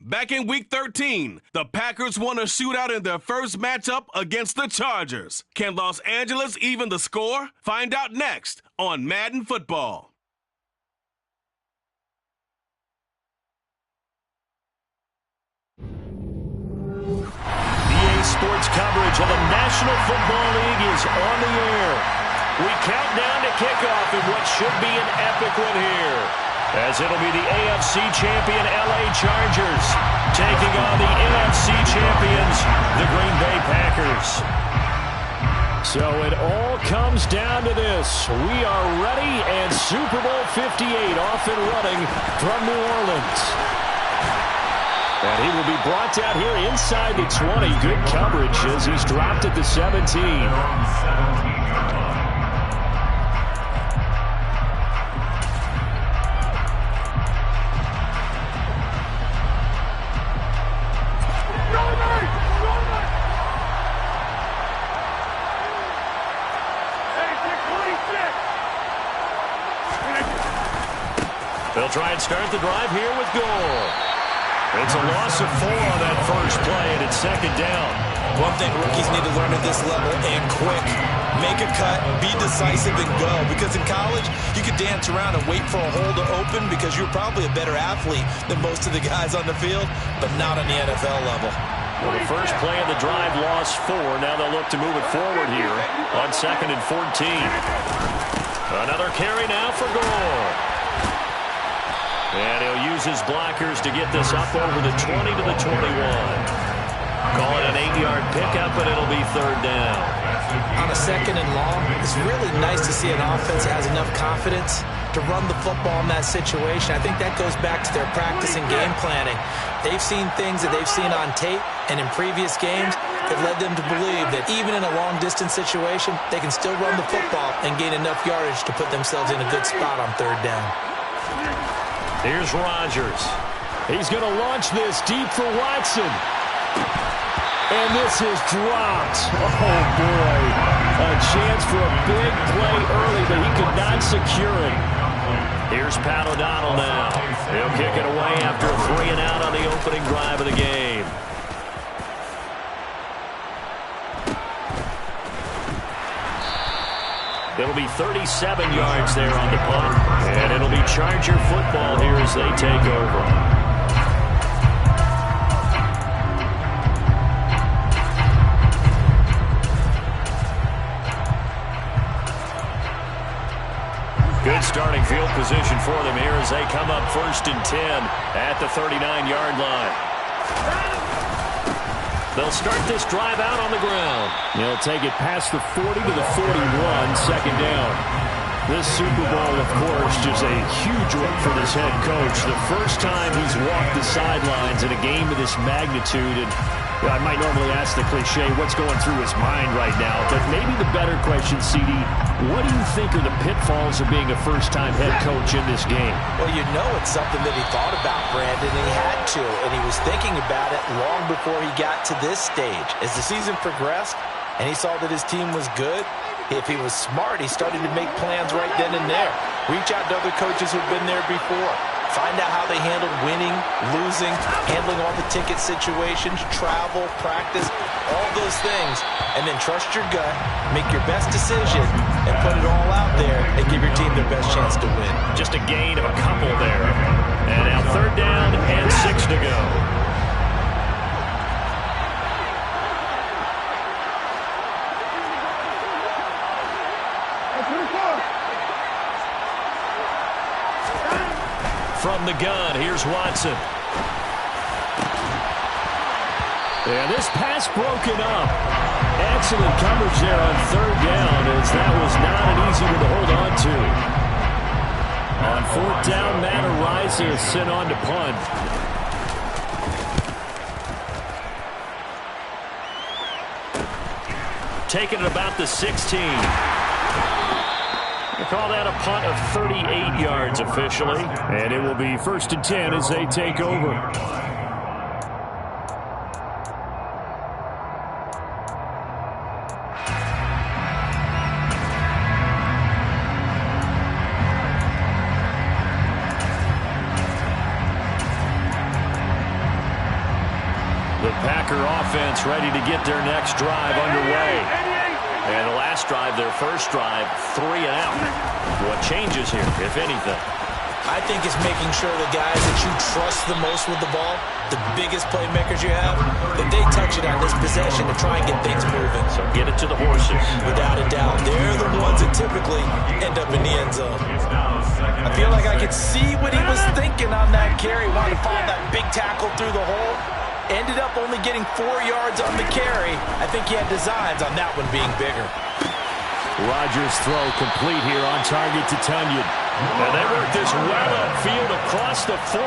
Back in Week 13, the Packers won a shootout in their first matchup against the Chargers. Can Los Angeles even the score? Find out next on Madden Football. EA Sports coverage of the National Football League is on the air. We count down to kickoff in what should be an epic one here, as it'll be the AFC champion LA Chargers taking on the NFC champions, the Green Bay Packers. So it all comes down to this. We are ready, and Super Bowl 58 off and running from New Orleans. And he will be brought down here inside the 20. Good coverage as he's dropped at the 17. They'll try and start the drive here with Gore. It's a loss of 4 on that first play, and it's second down. One thing rookies need to learn at this level, and quick. Make a cut, be decisive, and go. Because in college, you could dance around and wait for a hole to open because you're probably a better athlete than most of the guys on the field, but not on the NFL level. Well, the first play of the drive lost 4. Now they'll look to move it forward here on 2nd and 14. Another carry now for Gore. And he'll use his blockers to get this up over the 20 to the 21. Call it an 8-yard pickup, and it'll be third down. On a 2nd and long, it's really nice to see an offense that has enough confidence to run the football in that situation. I think that goes back to their practice and game planning. They've seen things that they've seen on tape and in previous games that led them to believe that even in a long-distance situation, they can still run the football and gain enough yardage to put themselves in a good spot on third down. Here's Rodgers. He's going to launch this deep for Watson. And this is dropped. Oh, boy. A chance for a big play early, but he could not secure it. Here's Pat O'Donnell now. He'll kick it away after a 3 and out on the opening drive of the game. It'll be 37 yards there on the punt. And it'll be Charger football here as they take over. Good starting field position for them here as they come up 1st and 10 at the 39-yard line. They'll start this drive out on the ground. They'll take it past the 40 to the 41, 2nd down. This Super Bowl, of course, is a huge one for this head coach. The first time he's walked the sidelines in a game of this magnitude. And I might normally ask the cliche, what's going through his mind right now? But maybe the better question, CD, what do you think are the pitfalls of being a first-time head coach in this game? Well, you know it's something that he thought about, Brandon, and he had to. And he was thinking about it long before he got to this stage. As the season progressed and he saw that his team was good, if he was smart, he started to make plans right then and there. Reach out to other coaches who've been there before. Find out how they handled winning, losing, handling all the ticket situations, travel, practice, all those things. And then trust your gut, make your best decision, and put it all out there and give your team their best chance to win. Just a gain of a couple there. And now 3rd down and 6 to go. From the gun, here's Watson. And this pass broken up. Excellent coverage there on 3rd down, as that was not an easy one to hold on to. On 4th down, Matt Araiza is sent on to punt. Taking it about the 16. We'll call that a punt of 38 yards officially. And it will be 1st and 10 as they take over. defense ready to get their next drive underway. And the last drive, their first drive, 3 and out. What changes here, if anything? I think it's making sure the guys that you trust the most with the ball, the biggest playmakers you have, that they touch it on this possession to try and get things moving. So get it to the horses. Without a doubt. They're the ones that typically end up in the end zone. I feel like I could see what he was thinking on that carry. Wanted to follow that big tackle through the hole. Ended up only getting 4 yards on the carry. I think he had designs on that one being bigger. Rodgers' throw complete here on target to Tunyon. And they work this well upfield across the 45.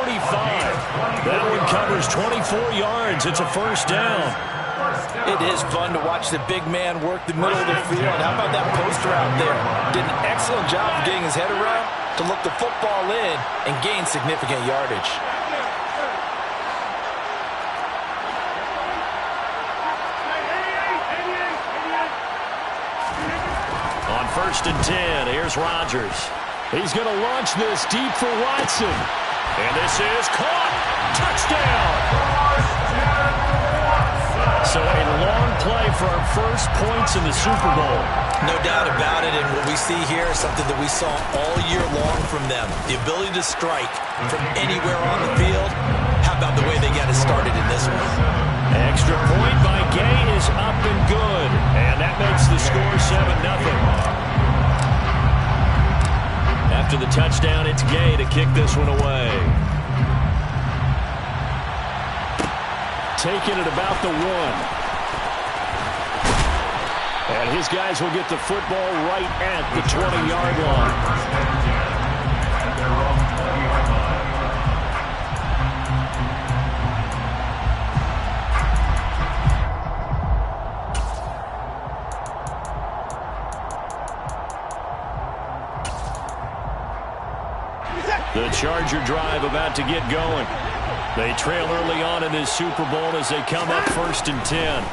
That one covers 24 yards. It's a first down. It is fun to watch the big man work the middle of the field. How about that poster out there? Did an excellent job of getting his head around to look the football in and gain significant yardage. On 1st and 10, here's Rodgers. He's going to launch this deep for Watson. And this is caught. Touchdown. So a long play for our first points in the Super Bowl. No doubt about it, and what we see here is something that we saw all year long from them. The ability to strike from anywhere on the field. How about the way they got it started in this one? Extra point by Gay is up and good. And that makes the score 7-0. After the touchdown, it's Gay to kick this one away. Taking it about the 1. And his guys will get the football right at the 20-yard line. The Charger drive about to get going. They trail early on in this Super Bowl as they come up 1st and 10.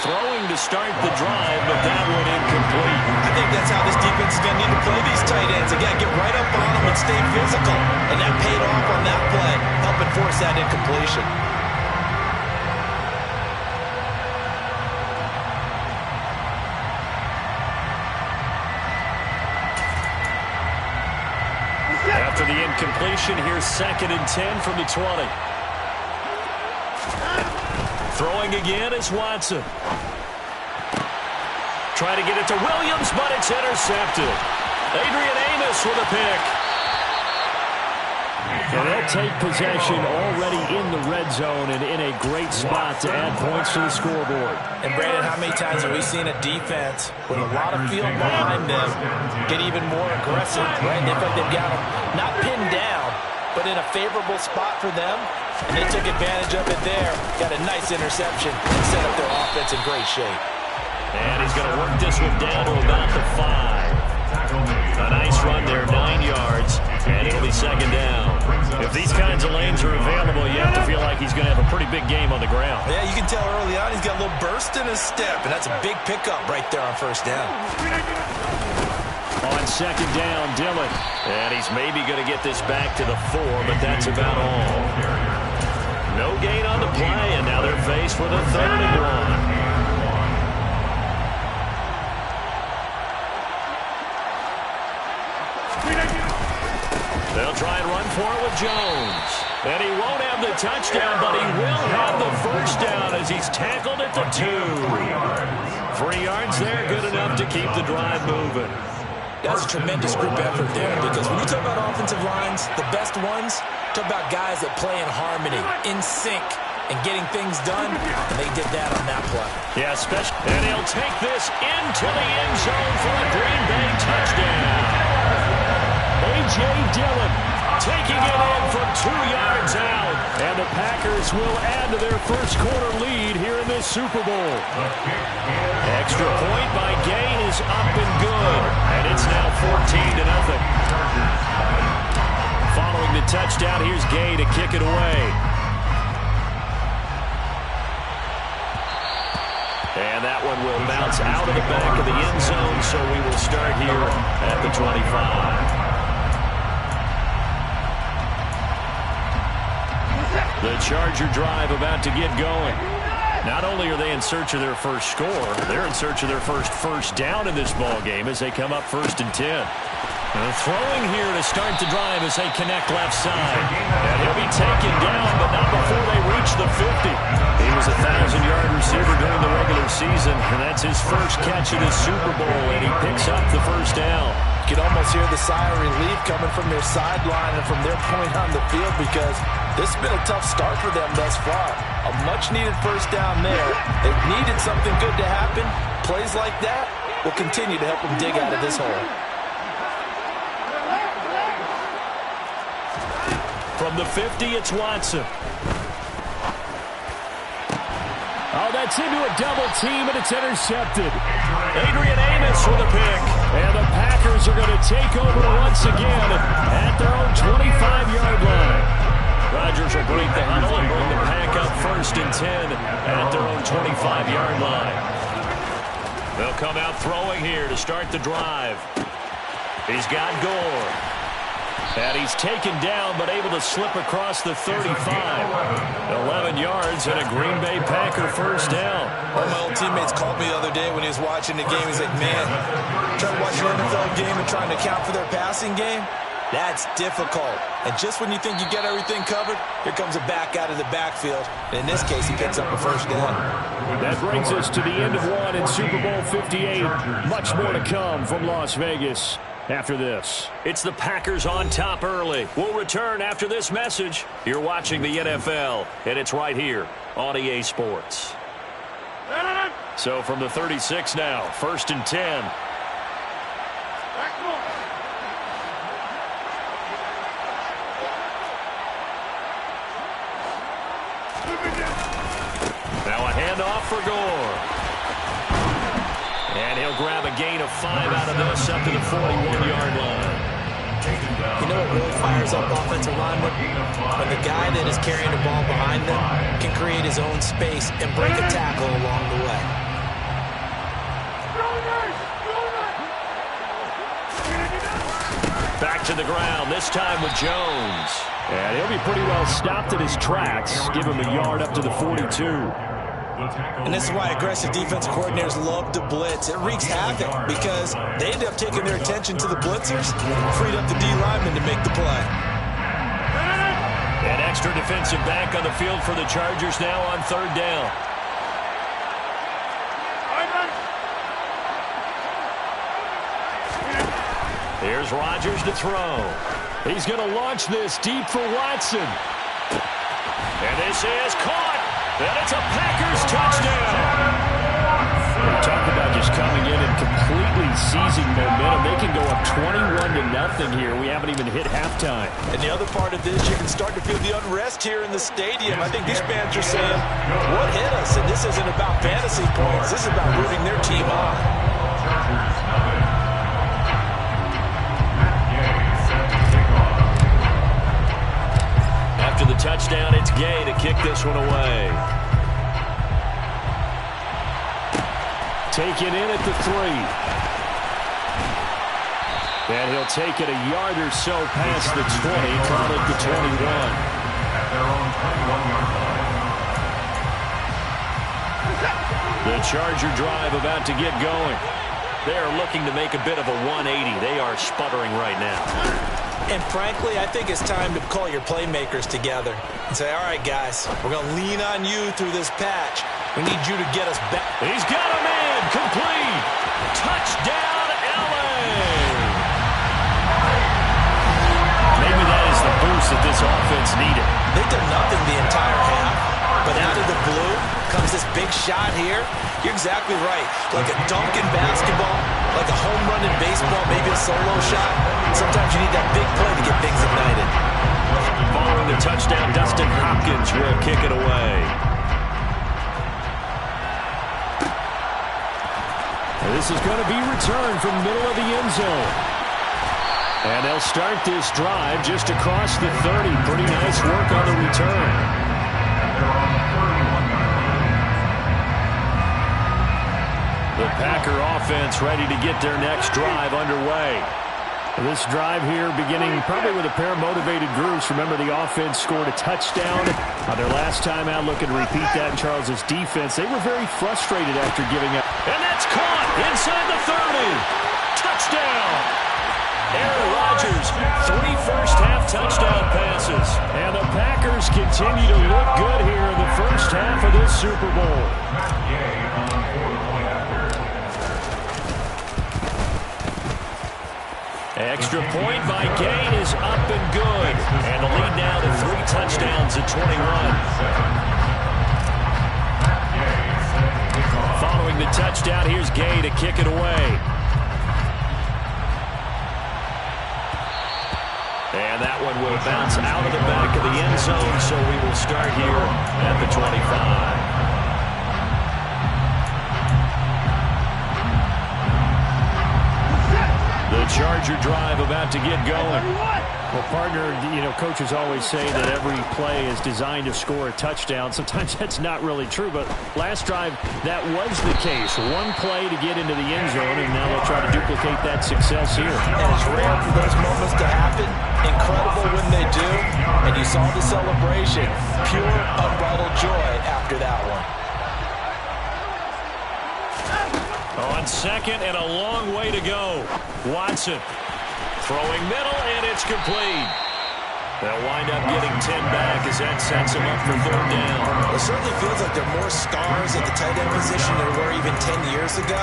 Throwing to start the drive, but that one incomplete. I think that's how this defense is going to need to play these tight ends. They got to get right up on them and stay physical. And that paid off on that play, helping force that incompletion. After the incompletion, here's 2nd and 10 from the 20. Throwing again is Watson. Trying to get it to Williams, but it's intercepted. Adrian Amos with a pick. And they'll take possession already in the red zone and in a great spot to add points to the scoreboard. And Brandon, how many times have we seen a defense with a lot of field behind them get even more aggressive, right? They feel like they've got them not pinned down, but in a favorable spot for them. And they took advantage of it there. Got a nice interception and set up their offense in great shape. And he's going to work this one down to about the 5. A nice run there, 9 yards, and it'll be 2nd down. If these kinds of lanes are available, you have to feel like he's going to have a pretty big game on the ground. Yeah, you can tell early on he's got a little burst in his step, and that's a big pickup right there on 1st down. On 2nd down, Dillon. And he's maybe going to get this back to the 4, but that's about all. No gain on the play, and now they're faced with a 3rd and 1. They'll try and run for it with Jones. And he won't have the touchdown, but he will have the first down as he's tackled at the 2. 3 yards there, good enough to keep the drive moving. That's a tremendous group effort there, because when you talk about offensive lines, the best ones, talk about guys that play in harmony, in sync, and getting things done, and they did that on that play. Yeah, especially. And he'll take this into the end zone for a Green Bay touchdown. A.J. Dillon taking it in from 2 yards out. And the Packers will add to their first quarter lead here in this Super Bowl. Extra point by Gay is up and good. And it's now 14-0. Following the touchdown, here's Gay to kick it away. And that one will bounce out of the back of the end zone, so we will start here at the 25. The Charger drive about to get going. Not only are they in search of their first score, they're in search of their first down in this ball game as they come up 1st and 10. Throwing here to start the drive as they connect left side. And he'll be taken down, but not before they reach the 50. He was a 1,000-yard receiver during the regular season, and that's his first catch of the Super Bowl, and he picks up the first down. You can almost hear the sigh of relief coming from their sideline and from their point on the field because this has been a tough start for them thus far. A much-needed first down there. They've needed something good to happen. Plays like that will continue to help them dig out of this hole. From the 50, it's Watson. Oh, that's into a double team, and it's intercepted. Adrian Amos with a pick. And the Packers are going to take over once again at their own 25-yard line. Rodgers will break the huddle and bring the Pack up 1st and 10 at their own 25-yard line. They'll come out throwing here to start the drive. He's got Gore. And he's taken down, but able to slip across the 35. 11 yards and a Green Bay Packer first down. One of my old teammates called me the other day when he was watching the game. He's like, man, trying to watch an NFL game and trying to account for their passing game? That's difficult. And just when you think you get everything covered, here comes a back out of the backfield. And in this case, he picks up a first down. That brings us to the end of one in Super Bowl 58. Much more to come from Las Vegas after this. It's the Packers on top early. We'll return after this message. You're watching the NFL, and it's right here on EA Sports. So from the 36 now, 1st and 10. Now a handoff for Gore. And he'll grab a gain of 5 out of this up to the 41-yard line. You know what really fires up offensive linemen? When the guy that is carrying the ball behind them can create his own space and break a tackle along the way. Back to the ground, this time with Jones. And he'll be pretty well stopped at his tracks. Give him a yard up to the 42. And this is why aggressive defensive coordinators love to blitz. It wreaks havoc because they end up taking their attention to the blitzers, freed up the D lineman to make the play. An extra defensive back on the field for the Chargers now on 3rd down. Here's Rodgers to throw. He's going to launch this deep for Watson. And this is caught. And it's a Packers touchdown. We're talking about just coming in and completely seizing momentum. They can go up 21-0 here. We haven't even hit halftime. And the other part of this, you can start to feel the unrest here in the stadium. I think these fans are saying, what hit us? And this isn't about fantasy points. This is about rooting their team on. After the touchdown, it's Gay to kick this one away. Taken in at the 3. And he'll take it a yard or so past the 20, call it the 21. The Charger drive about to get going. They're looking to make a bit of a 180. They are sputtering right now. And frankly, I think it's time to call your playmakers together and say, all right, guys, we're going to lean on you through this patch. We need you to get us back. He's got him in. Complete. Touchdown, LA. Maybe that is the boost that this offense needed. They've done nothing the entire half, but out of the blue comes this big shot here. You're exactly right. Like a dunk in basketball, like a home run in baseball, maybe a solo shot. Sometimes you need that big play to get things ignited. Following the touchdown, Dustin Hopkins will kick it away. This is going to be returned from the middle of the end zone. And they'll start this drive just across the 30. Pretty nice work on the return. The Packer offense ready to get their next drive underway. This drive here beginning probably with a pair of motivated groups. Remember, the offense scored a touchdown on their last time out. Looking to repeat that in Charles' defense. They were very frustrated after giving up. And that's caught inside the 30. Touchdown. Aaron Rodgers, 3 first-half touchdown passes. And the Packers continue to look good here in the first half of this Super Bowl. Extra point by Gay is up and good. And the lead now to 3 touchdowns at 21. Following the touchdown, here's Gay to kick it away. And that one will bounce out of the back of the end zone, so we will start here at the 25. The Charger drive about to get going. Well, partner, coaches always say that every play is designed to score a touchdown. Sometimes that's not really true, but last drive, that was the case. One play to get into the end zone, and now they'll try to duplicate that success here. And it's rare for those moments to happen. Incredible when they do. And you saw the celebration. Pure, unbridled joy after that one. On second and a long way to go. Watson throwing middle, and it's complete. They'll wind up getting 10 back as that sets them up for 3rd down. It certainly feels like there are more stars at the tight end position than there were even 10 years ago.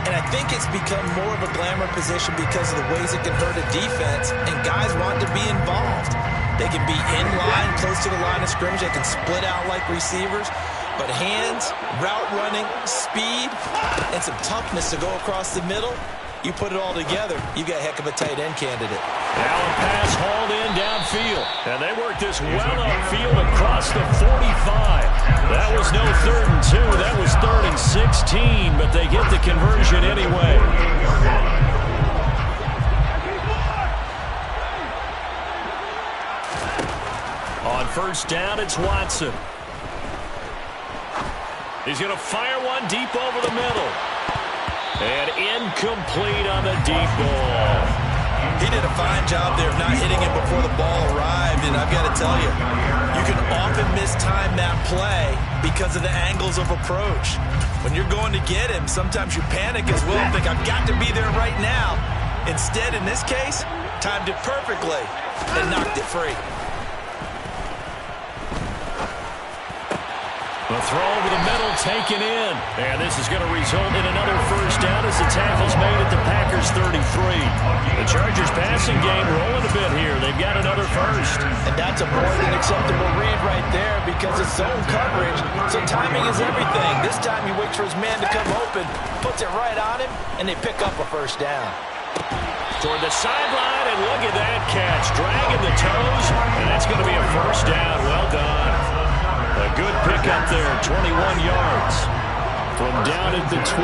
And I think it's become more of a glamour position because of the ways it can hurt a defense, and guys want to be involved. They can be in line, close to the line of scrimmage. They can split out like receivers. But hands, route running, speed, and some toughness to go across the middle, you put it all together, you got a heck of a tight end candidate. Now a pass hauled in downfield. And they work this well upfield across the 45. That was no 3rd and 2. That was 3rd and 16, but they get the conversion anyway. On 1st down, it's Watson. He's going to fire one deep over the middle. And incomplete on the deep ball. He did a fine job there of not hitting it before the ball arrived, and I've got to tell you, you can often mistime that play because of the angles of approach. When you're going to get him, sometimes you panic as well, think, I've got to be there right now. Instead, in this case, timed it perfectly and knocked it free. The throw over the middle taken in. And this is going to result in another 1st down as the tackle's made at the Packers 33. The Chargers passing game rolling a bit here. They've got another 1st. And that's a more than acceptable read right there because it's zone coverage, so timing is everything. This time he waits for his man to come open, puts it right on him, and they pick up a 1st down. Toward the sideline, and look at that catch. Dragging the toes, and that's going to be a 1st down. Well done. A good pickup there, 21 yards. From down at the 12,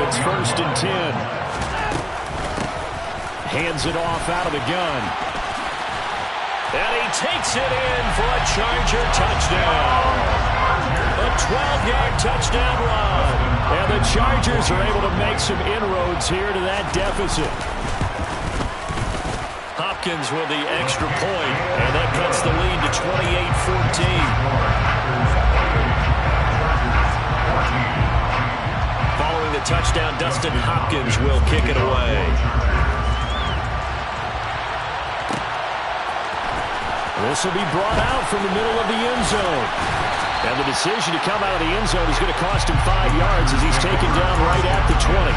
it's 1st and 10. Hands it off out of the gun. And he takes it in for a Charger touchdown. A 12-yard touchdown run. And the Chargers are able to make some inroads here to that deficit. Hopkins with the extra point, and that cuts the lead to 28-14. Following the touchdown, Dustin Hopkins will kick it away. This will be brought out from the middle of the end zone. And the decision to come out of the end zone is going to cost him 5 yards as he's taken down right at the 20.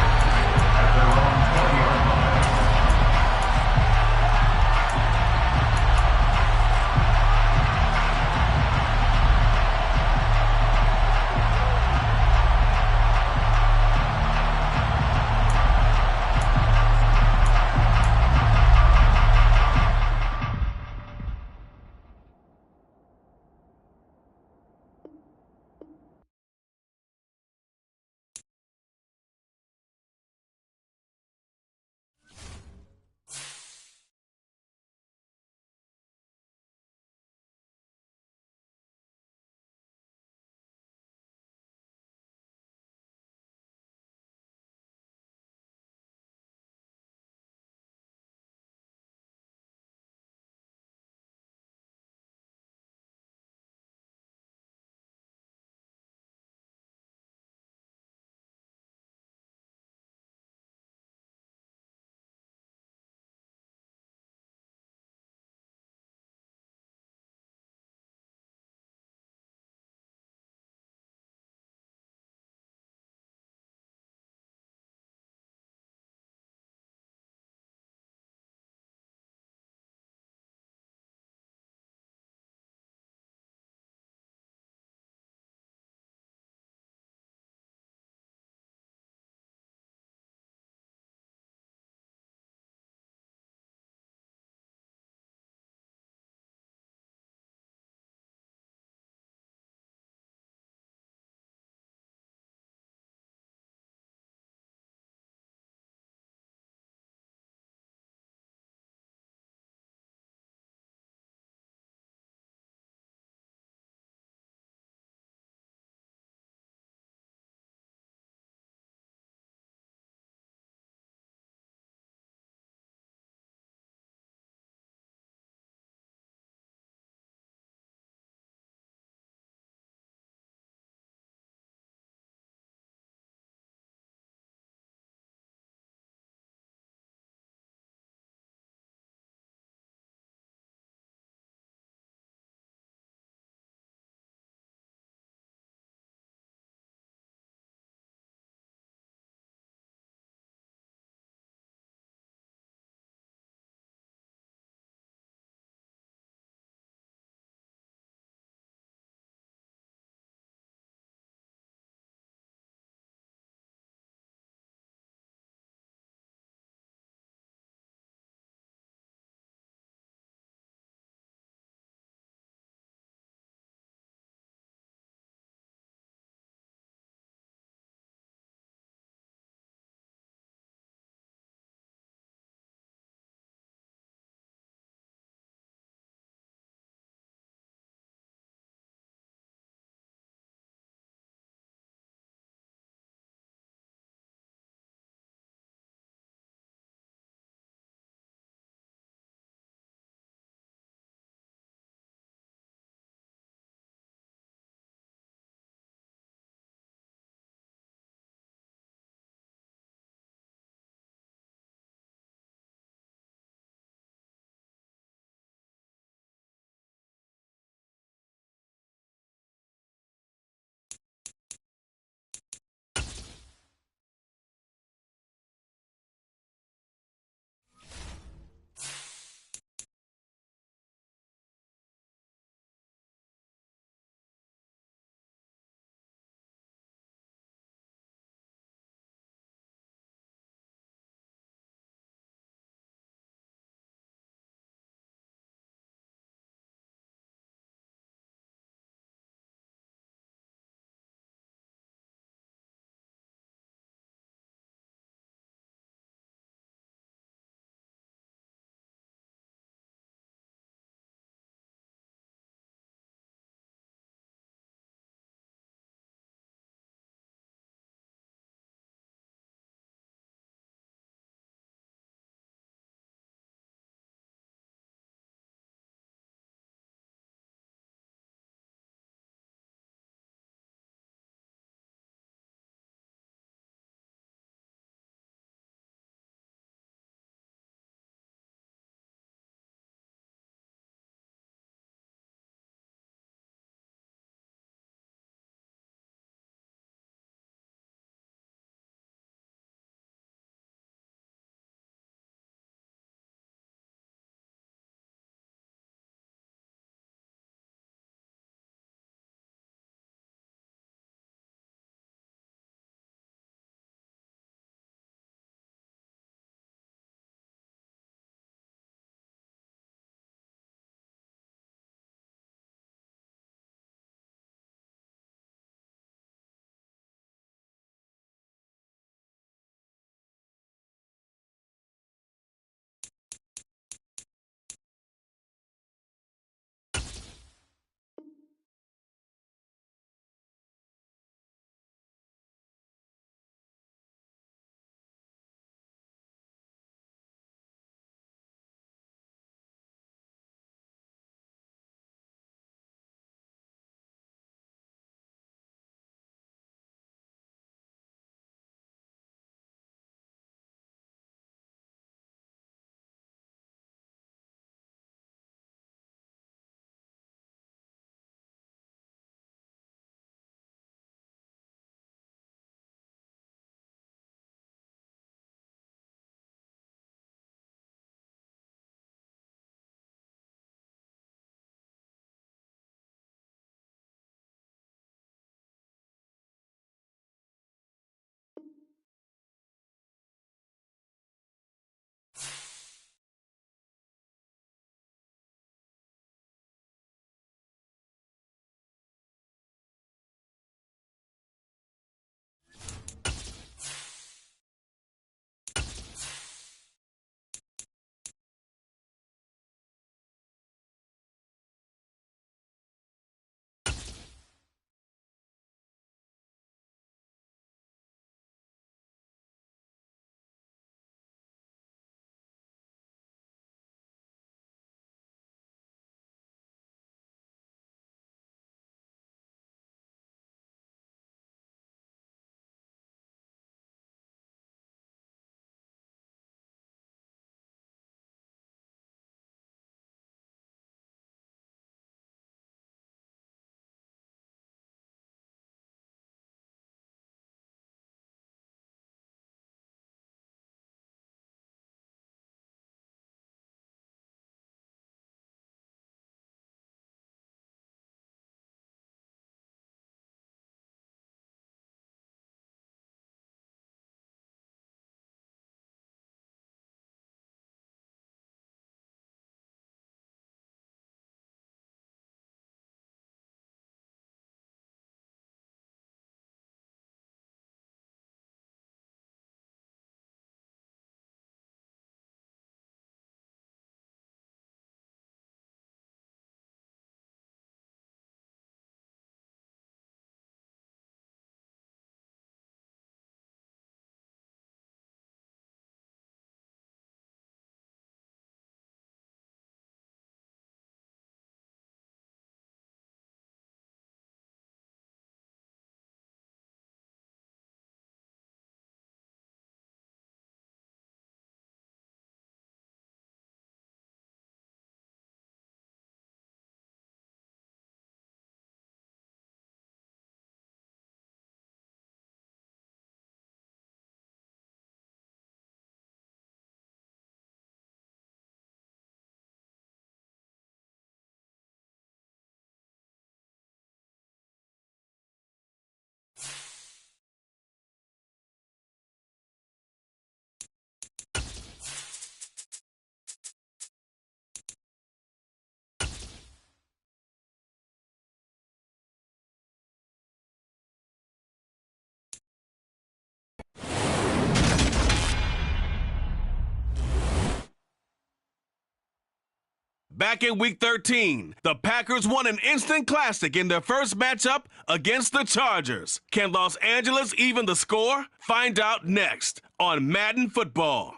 back in Week 13, the Packers won an instant classic in their first matchup against the Chargers. Can Los Angeles even the score? Find out next on Madden Football.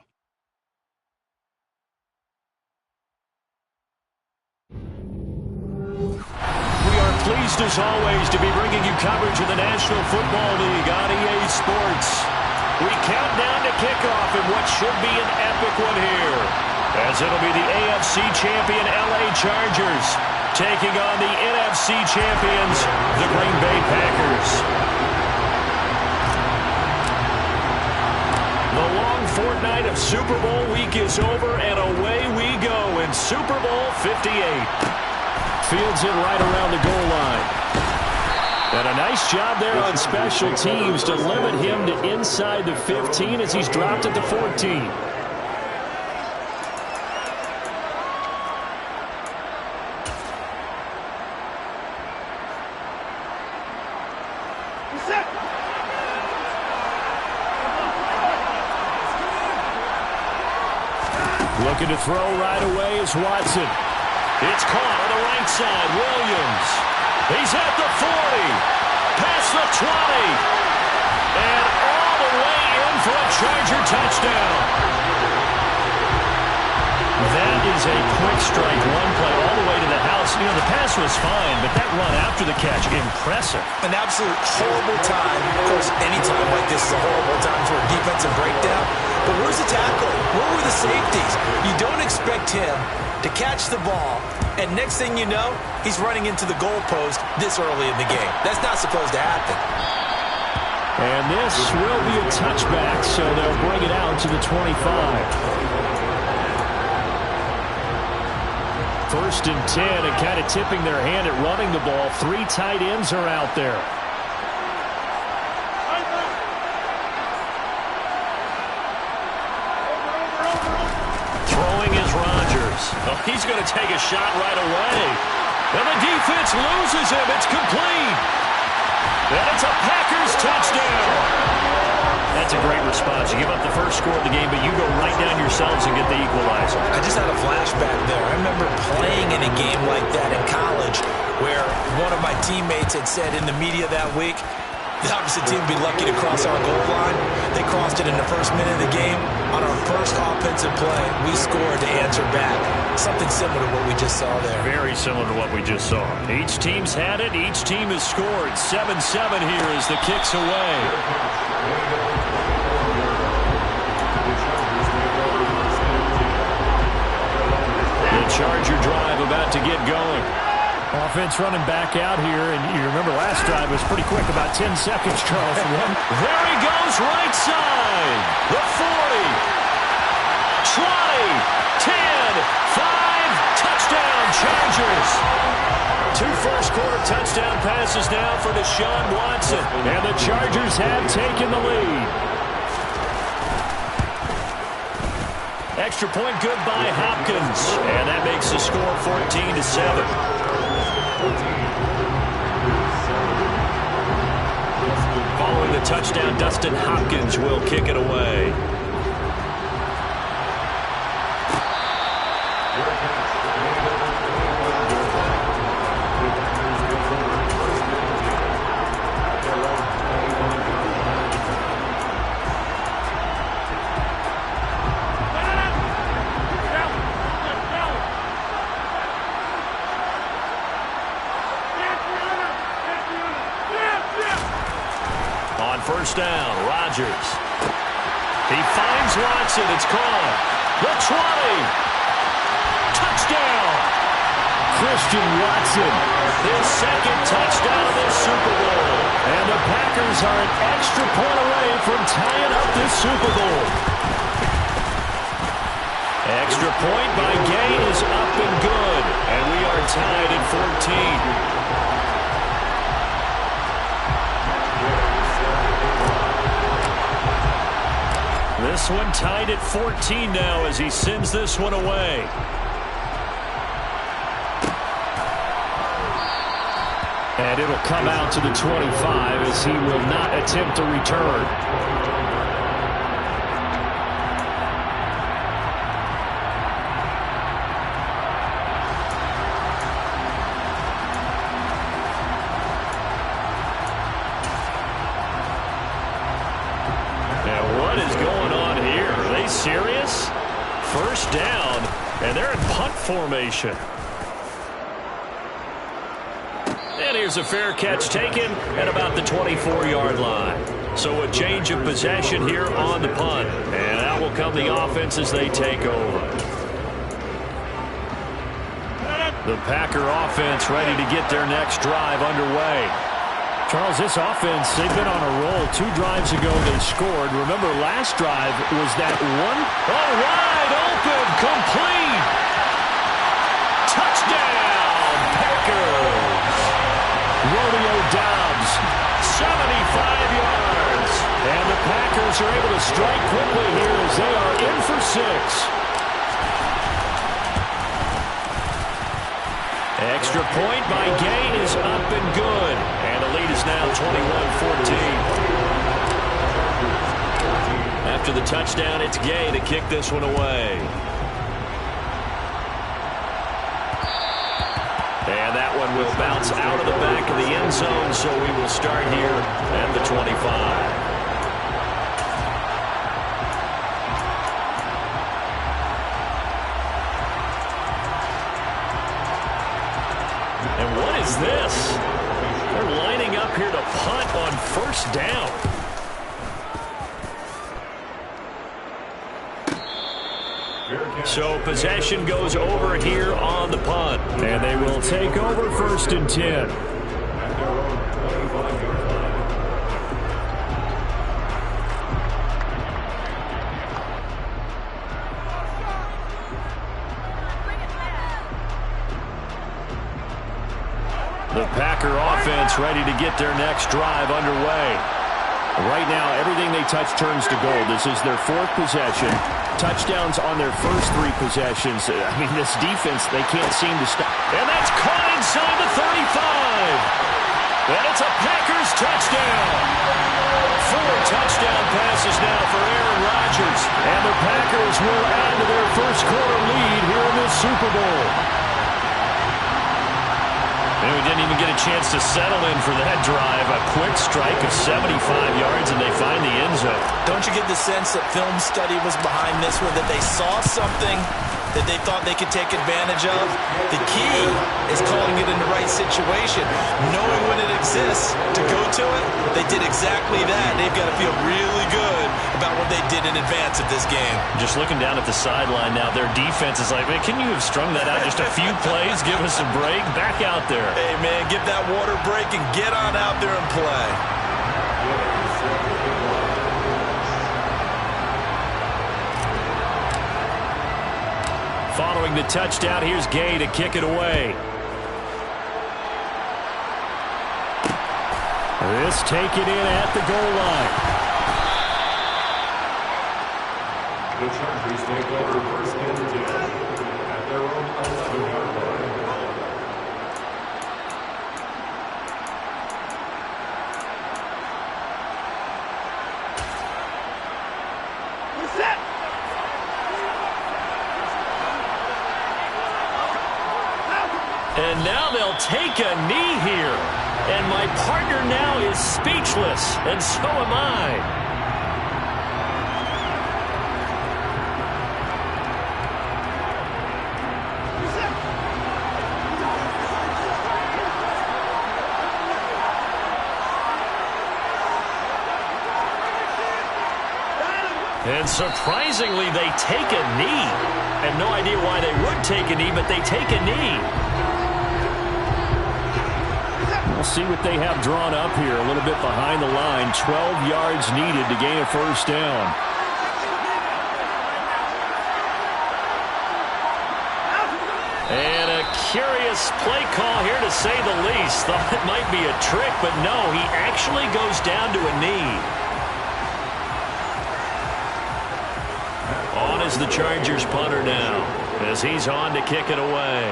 We are pleased as always to be bringing you coverage of the National Football League on EA Sports. We count down to kickoff in what should be an epic one here, as it'll be the AFC champion LA Chargers taking on the NFC champions, the Green Bay Packers. The long fortnight of Super Bowl week is over, and away we go in Super Bowl 58. Fields it right around the goal line. And a nice job there on special teams to limit him to inside the 15 as he's dropped at the 14. Looking to throw right away is Watson. It's caught on the right side. Williams. He's at the 40. Past the 20. And all the way in for a Charger touchdown. That is a quick strike run play all the way to the house. You know, the pass was fine, but that run after the catch, impressive. An absolute horrible time. Of course, any time like this is a horrible time for a defensive breakdown. But where's the tackle? Where were the safeties? You don't expect him to catch the ball, and next thing you know, he's running into the goalpost this early in the game. That's not supposed to happen. And this will be a touchback, so they'll bring it out to the 25. First and 10, and kind of tipping their hand at running the ball. 3 tight ends are out there. Throwing is Rodgers. Oh, he's going to take a shot right away. And the defense loses him. It's complete. And it's a Packers touchdown. That's a great response. You give up the first score of the game, but you go right down yourselves and get the equalizer. I just had a flashback there. I remember playing in a game like that in college where one of my teammates had said in the media that week, the opposite team would be lucky to cross our goal line. They crossed it in the first minute of the game. On our first offensive play, we scored to answer back. Something similar to what we just saw there. Very similar to what we just saw. Each team's had it. Each team has scored. 7-7 here as the kick's away. The Charger drive about to get going. Offense running back out here, and you remember last drive was pretty quick, about 10 seconds, Charles. There he goes, right side. The 40, 20, 10, 5, touchdown, Chargers. 2 first-quarter touchdown passes now for Deshaun Watson, and the Chargers have taken the lead. Extra point good by Hopkins, and that makes the score 14-7. Following the touchdown, Dustin Hopkins will kick it away. First down, Rodgers. He finds Watson. It's caught. The 20. Touchdown. Christian Watson. His second touchdown of this Super Bowl. And the Packers are an extra point away from tying up this Super Bowl. Extra point by Gay is up and good. And we are tied at 14. This one tied at 14 now as he sends this one away. And it'll come out to the 25 as he will not attempt to return. curious? First down, and they're in punt formation. And here's a fair catch taken at about the 24-yard line. So a change of possession here on the punt. And out will come the offense as they take over. The Packer offense ready to get their next drive underway. Charles, this offense, they've been on a roll. 2 drives ago they scored. Remember, last drive was that one. Oh, wide open, complete. Touchdown, Packers. Romeo Doubs, 75 yards. And the Packers are able to strike quickly here as they are in for 6. Extra point by Gay is up and good. And the lead is now 21-14. After the touchdown, it's Gay to kick this one away. And that one will bounce out of the back of the end zone, so we will start here at the 25. And what is this? They're lining up here to punt on first down. So possession goes over here on the punt. And they will take over 1st and 10. The Packer offense ready to get their next drive underway. Right now, everything they touch turns to gold. This is their 4th possession. Touchdowns on their first 3 possessions. I mean, this defense, they can't seem to stop. And that's caught inside the 35. And it's a Packers touchdown. 4 touchdown passes now for Aaron Rodgers. And the Packers will add to their first quarter lead here in this Super Bowl. And we didn't even get a chance to settle in for that drive. A quick strike of 75 yards, and they find the end zone. Don't you get the sense that film study was behind this one, that they saw something that they thought they could take advantage of? The key is calling it in the right situation. Knowing when it exists to go to it, they did exactly that. They've got to feel really good about what they did in advance of this game. Just looking down at the sideline now, their defense is like, man, can you have strung that out just a few plays? Give us a break. Back out there. Hey, man, give that water break and get on out there and play. Following the touchdown, here's Gay to kick it away. This taken in at the goal line. The Chargers take over 1st and 10 at their own 11-yard line. And now they'll take a knee here. And my partner now is speechless, and so am I. And surprisingly, they take a knee. I have no idea why they would take a knee, but they take a knee. We'll see what they have drawn up here. A little bit behind the line. 12 yards needed to gain a first down. And a curious play call here, to say the least. Thought it might be a trick, but no, he actually goes down to a knee. On is the Chargers punter now, as he's on to kick it away.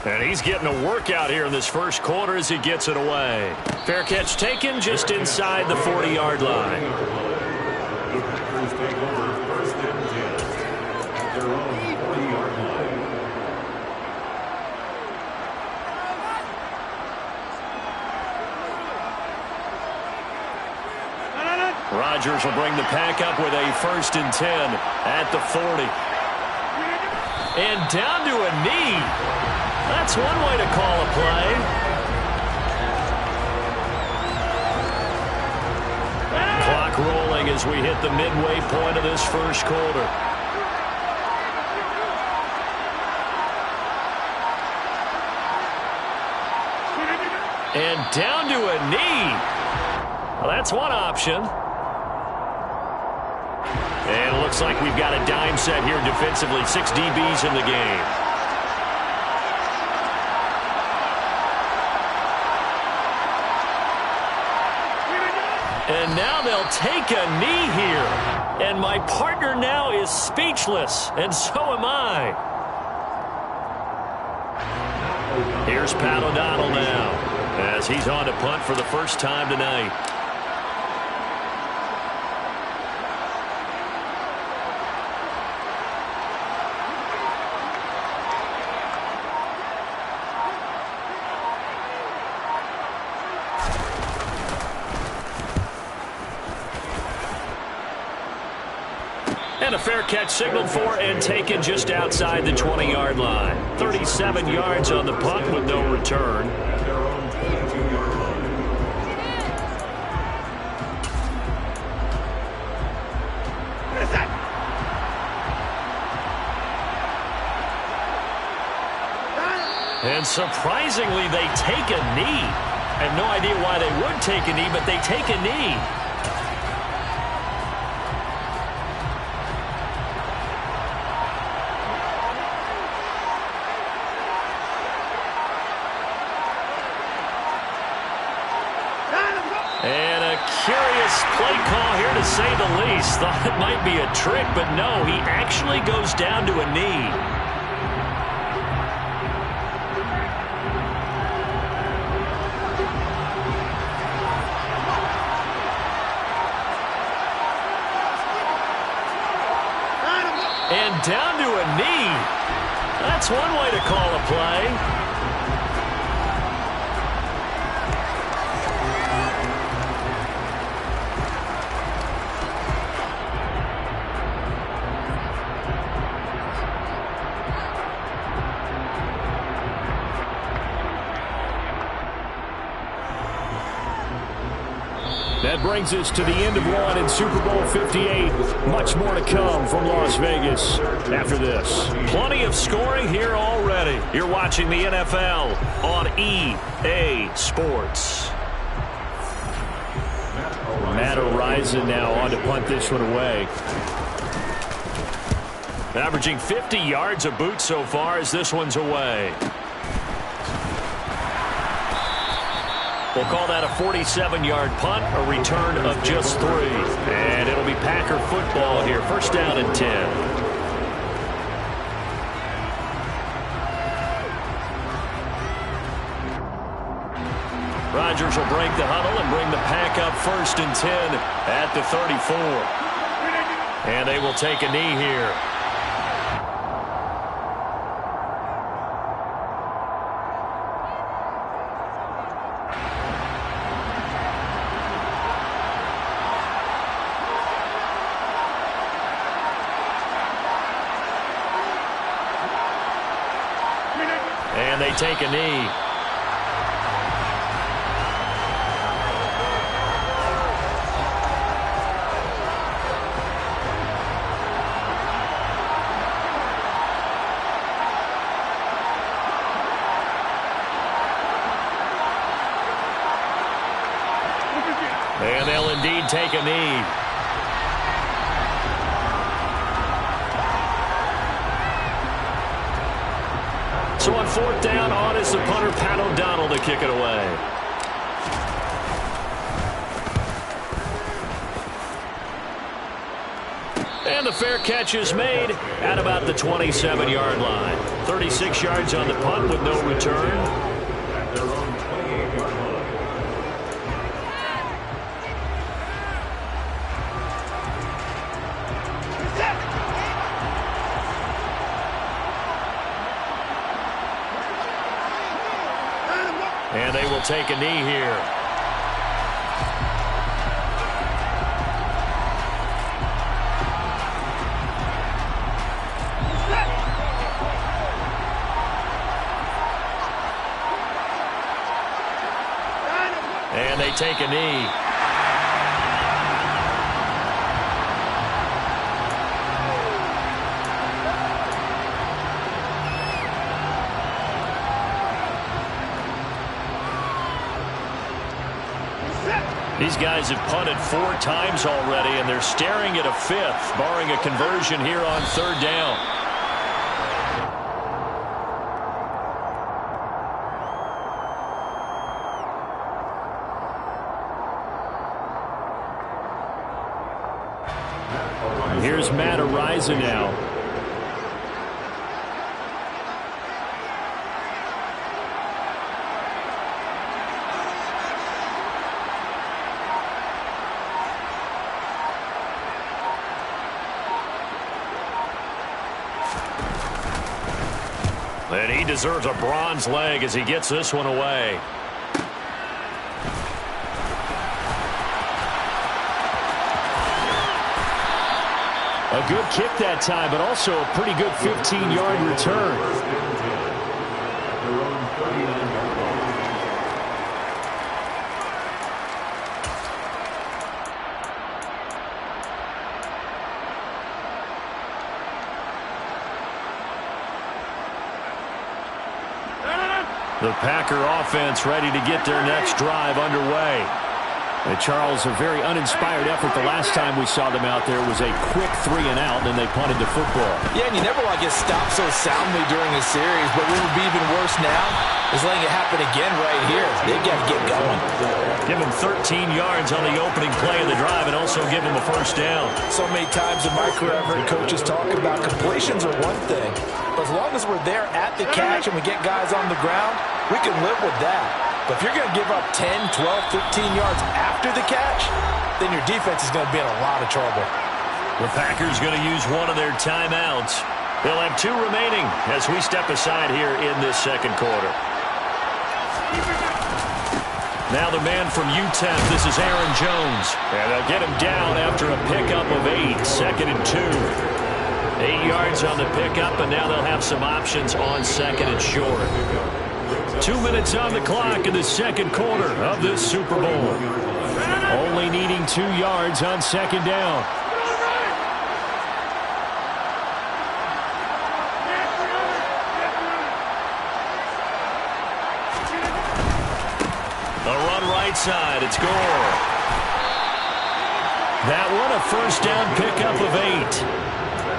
And he's getting a workout here in this first quarter as he gets it away. Fair catch taken just inside the 40-yard line. The Packers take over 1st and 10. Rodgers will bring the pack up with a 1st and 10 at the 40. And down to a knee. That's one way to call a play. Clock rolling as we hit the midway point of this first quarter. And down to a knee. Well, that's one option. And it looks like we've got a dime set here defensively. 6 DBs in the game. And now they'll take a knee here. And my partner now is speechless, and so am I. Here's Pat O'Donnell now, as he's on to punt for the first time tonight. And a fair catch signaled for and taken just outside the 20-yard line. 37 yards on the punt with no return. And surprisingly, they take a knee. I have no idea why they would take a knee, but they take a knee. And a curious play call here, to say the least. Thought it might be a trick, but no, he actually goes down to a knee. And down to a knee. That's one way to call a play. That brings us to the end of one in Super Bowl 58. Much more to come from Las Vegas after this. Plenty of scoring here already. You're watching the NFL on EA Sports. Matt O'Reilly now on to punt this one away. Averaging 50 yards a boot so far as this one's away. We'll call that a 47-yard punt, a return of just 3. And it'll be Packer football here. 1st down and 10. Rodgers will break the huddle and bring the pack up 1st and 10 at the 34. And they will take a knee here. And they take a knee. And they'll indeed take a knee. So on 4th down, on is the punter, Pat O'Donnell, to kick it away. And the fair catch is made at about the 27-yard line. 36 yards on the punt with no return. And they will take a knee here. take a knee. These guys have punted 4 times already, and they're staring at a 5th, barring a conversion here on 3rd down. Here's Matt Araiza now. And he deserves a bronze leg as he gets this one away. A good kick that time, but also a pretty good 15-yard return. The Packer offense ready to get their next drive underway. And Charles, a very uninspired effort the last time we saw them out there was a quick 3-and-out, and they punted the football. Yeah, and you never want to get stopped so soundly during a series, but what would be even worse now is letting it happen again right here. They've got to get going. Give them 13 yards on the opening play of the drive and also give them a 1st down. So many times in my career, I've heard coaches talk about completions are one thing, but as long as we're there at the catch and we get guys on the ground, we can live with that. But if you're going to give up 10, 12, 15 yards after the catch, then your defense is going to be in a lot of trouble. The Packers going to use one of their timeouts. They'll have 2 remaining as we step aside here in this 2nd quarter. Now the man from UTEP, this is Aaron Jones. And they'll get him down after a pickup of 8, 2nd and 2. 8 yards on the pickup, and now they'll have some options on 2nd and short. 2 minutes on the clock in the 2nd quarter of this Super Bowl. Only needing 2 yards on 2nd down. The run right side, it's Gore. That one a 1st down pickup of 8.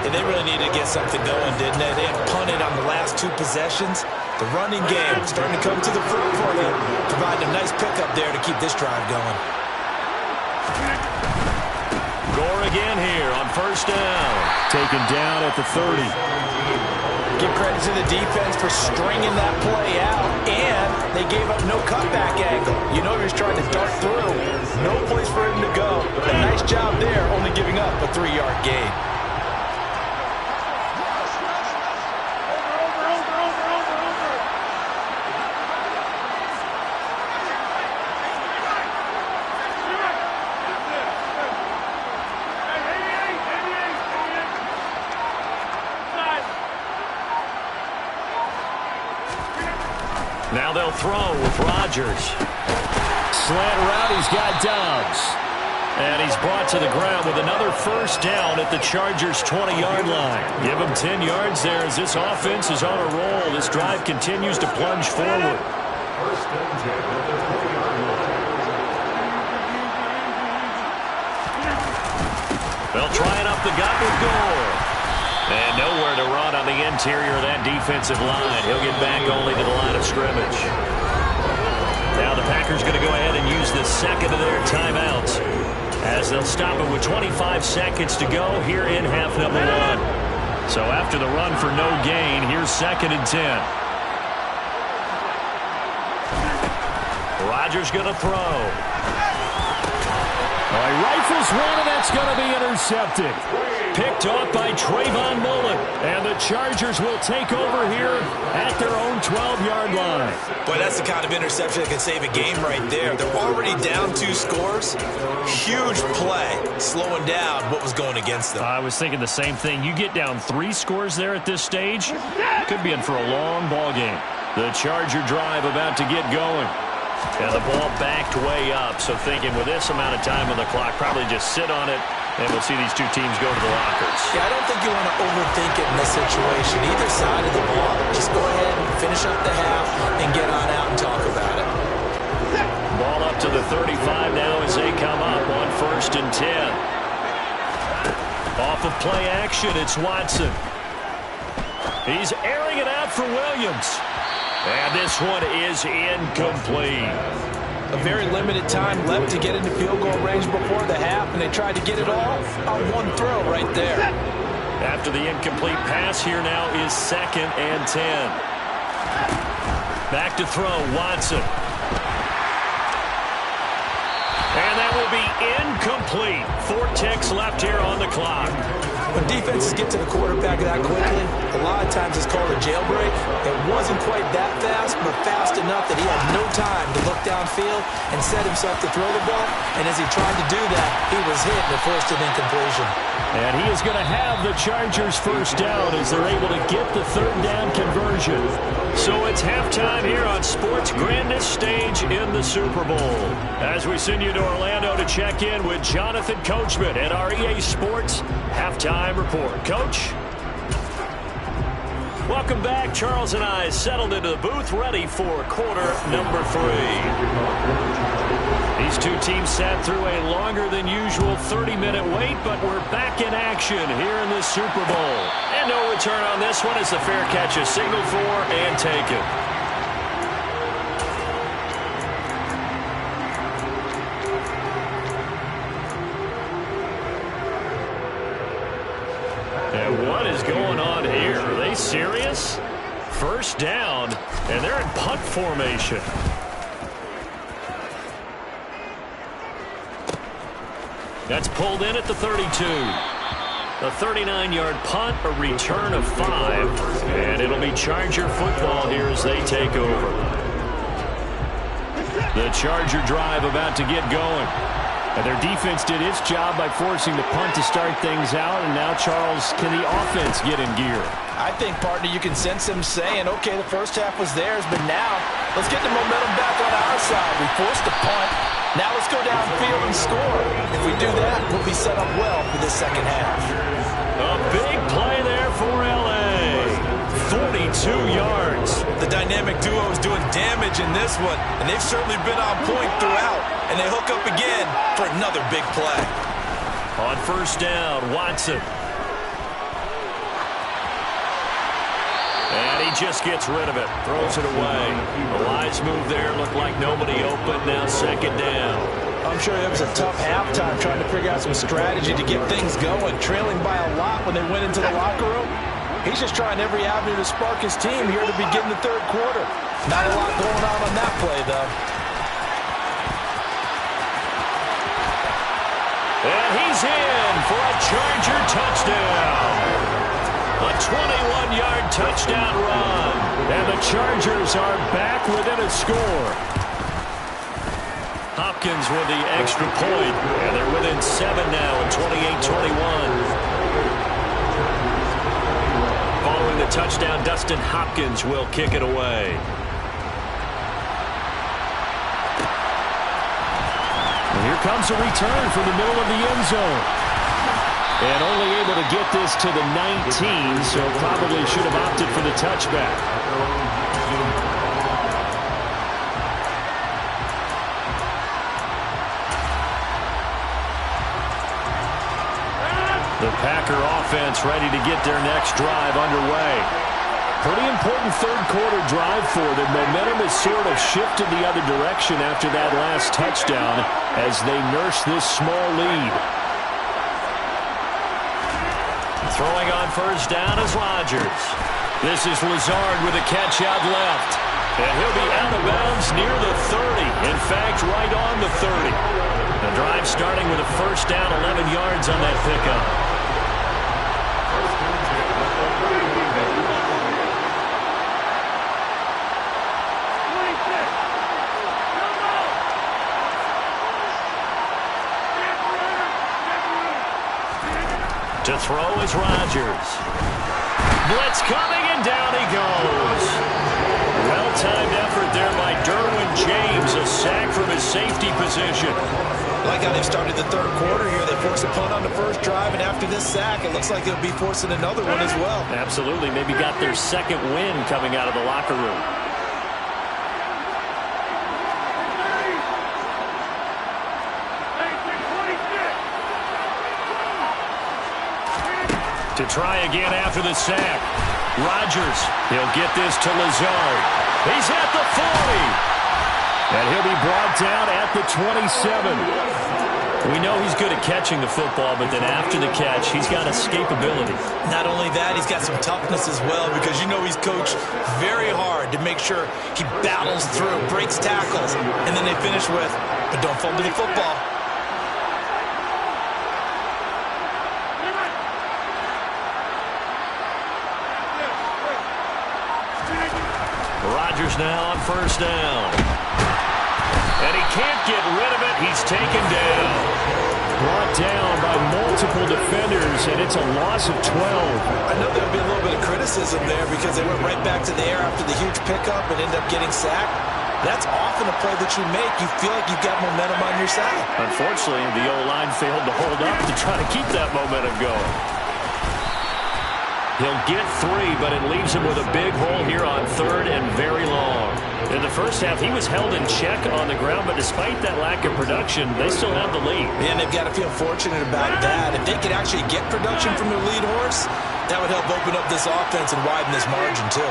And they really needed to get something going, didn't they? They had punted on the last 2 possessions. The running game starting to come to the front for them, providing a nice pickup there to keep this drive going. Gore again here on 1st down. Taken down at the 30. Give credit to the defense for stringing that play out, and they gave up no cutback angle. You know he was trying to dart through. No place for him to go. A nice job there, only giving up a 3-yard gain. Now they'll throw with Rodgers. Slant route, he's got Dobbs. And he's brought to the ground with another 1st down at the Chargers' 20-yard line. Give him 10 yards there as this offense is on a roll. This drive continues to plunge forward. They'll try it up the gut with Gore. And nowhere to run on the interior of that defensive line. He'll get back only to the line of scrimmage. Now the Packers going to go ahead and use the 2nd of their timeouts as they'll stop it with 25 seconds to go here in half number 1. So after the run for no gain, here's 2nd and 10. Rodgers going to throw. He rifles one, and that's going to be intercepted. Picked off by Trayvon Mullen. And the Chargers will take over here at their own 12-yard line. Boy, that's the kind of interception that can save a game right there. They're already down 2 scores. Huge play, slowing down what was going against them. I was thinking the same thing. You get down 3 scores there at this stage, could be in for a long ball game. The Charger drive about to get going. And the ball backed way up, so thinking with this amount of time on the clock, probably just sit on it, and we'll see these two teams go to the lockers. Yeah, I don't think you want to overthink it in this situation. Either side of the ball, just go ahead and finish up the half and get on out and talk about it. Ball up to the 35 now as they come up on 1st and 10. Off of play action, it's Watson. He's airing it out for Williams. And this one is incomplete. A very limited time left to get into field goal range before the half, and they tried to get it all on one throw right there. After the incomplete pass, here now is 2nd and 10. Back to throw, Watson. And that will be incomplete. 4 ticks left here on the clock. When defenses get to the quarterback that quickly, a lot of times it's called a jailbreak. It wasn't quite that fast, but fast enough that he had no time to look downfield and set himself to throw the ball. And as he tried to do that, he was hit and forced an incompletion. And he is going to have the Chargers first down as they're able to get the 3rd down conversion. So it's halftime here on sports' grandest stage in the Super Bowl. As we send you to Orlando to check in with Jonathan Coachman at our EA Sports Halftime Report. Coach? Welcome back. Charles and I settled into the booth, ready for quarter number 3. These two teams sat through a longer than usual 30-minute wait, but we're back in action here in the Super Bowl. And no return on this one as the fair catch is signaled for and taken. And what is going on here? Are they serious? First down, and they're in punt formation. That's pulled in at the 32. A 39-yard punt, a return of 5, and it'll be Charger football here as they take over. The Charger drive about to get going. And their defense did its job by forcing the punt to start things out, and now, Charles, can the offense get in gear? I think, partner, you can sense them saying, okay, the first half was theirs, but now let's get the momentum back on our side. We forced the punt. Now let's go downfield and score. If we do that, we'll be set up well for the second half. A big play there for L.A. 42 yards. The dynamic duo is doing damage in this one, and they've certainly been on point throughout. And they hook up again for another big play. On first down, Watson. And he just gets rid of it. Throws it away. A wise move there. Looked like nobody open. Now 2nd down. I'm sure it was a tough halftime trying to figure out some strategy to get things going. Trailing by a lot when they went into the locker room. He's just trying every avenue to spark his team here to begin the 3rd quarter. Not a lot going on that play, though. And he's in for a Charger touchdown. A 21-yard touchdown run. And the Chargers are back within a score. Hopkins with the extra point. And they're within 7 now at 28-21. Following the touchdown, Dustin Hopkins will kick it away. And here comes a return from the middle of the end zone. And only able to get this to the 19, so probably should have opted for the touchback. The Packer offense ready to get their next drive underway. Pretty important 3rd quarter drive for them. Momentum has sort of shifted the other direction after that last touchdown as they nurse this small lead. Throwing on first down is Rodgers. This is Lazard with a catch out left. And he'll be out of bounds near the 30. In fact, right on the 30. The drive starting with a first down, 11 yards on that pickup. To throw is Rodgers. Blitz coming, and down he goes. Well well-timed effort there by Derwin James, a sack from his safety position. I like how they've started the third quarter here. They forced a punt on the first drive, and after this sack, it looks like they'll be forcing another one as well. Absolutely. Maybe got their second win coming out of the locker room. To try again after the sack. Rodgers, he'll get this to Lazard. He's at the 40. And he'll be brought down at the 27. We know he's good at catching the football, but then after the catch, he's got escapability. Not only that, he's got some toughness as well, because you know he's coached very hard to make sure he battles through, breaks tackles, and then they finish with, but don't fumble the football. Rodgers now on first down. And he can't get rid of it. He's taken down. Brought down by multiple defenders, and it's a loss of 12. I know there'll be a little bit of criticism there because they went right back to the air after the huge pickup and ended up getting sacked. That's often a play that you make. You feel like you've got momentum on your side. Unfortunately, the O-line failed to hold up to try to keep that momentum going. He'll get 3, but it leaves him with a big hole here on third and very long. In the first half, he was held in check on the ground, but despite that lack of production, they still have the lead. And they've got to feel fortunate about that. If they could actually get production from their lead horse, that would help open up this offense and widen this margin too.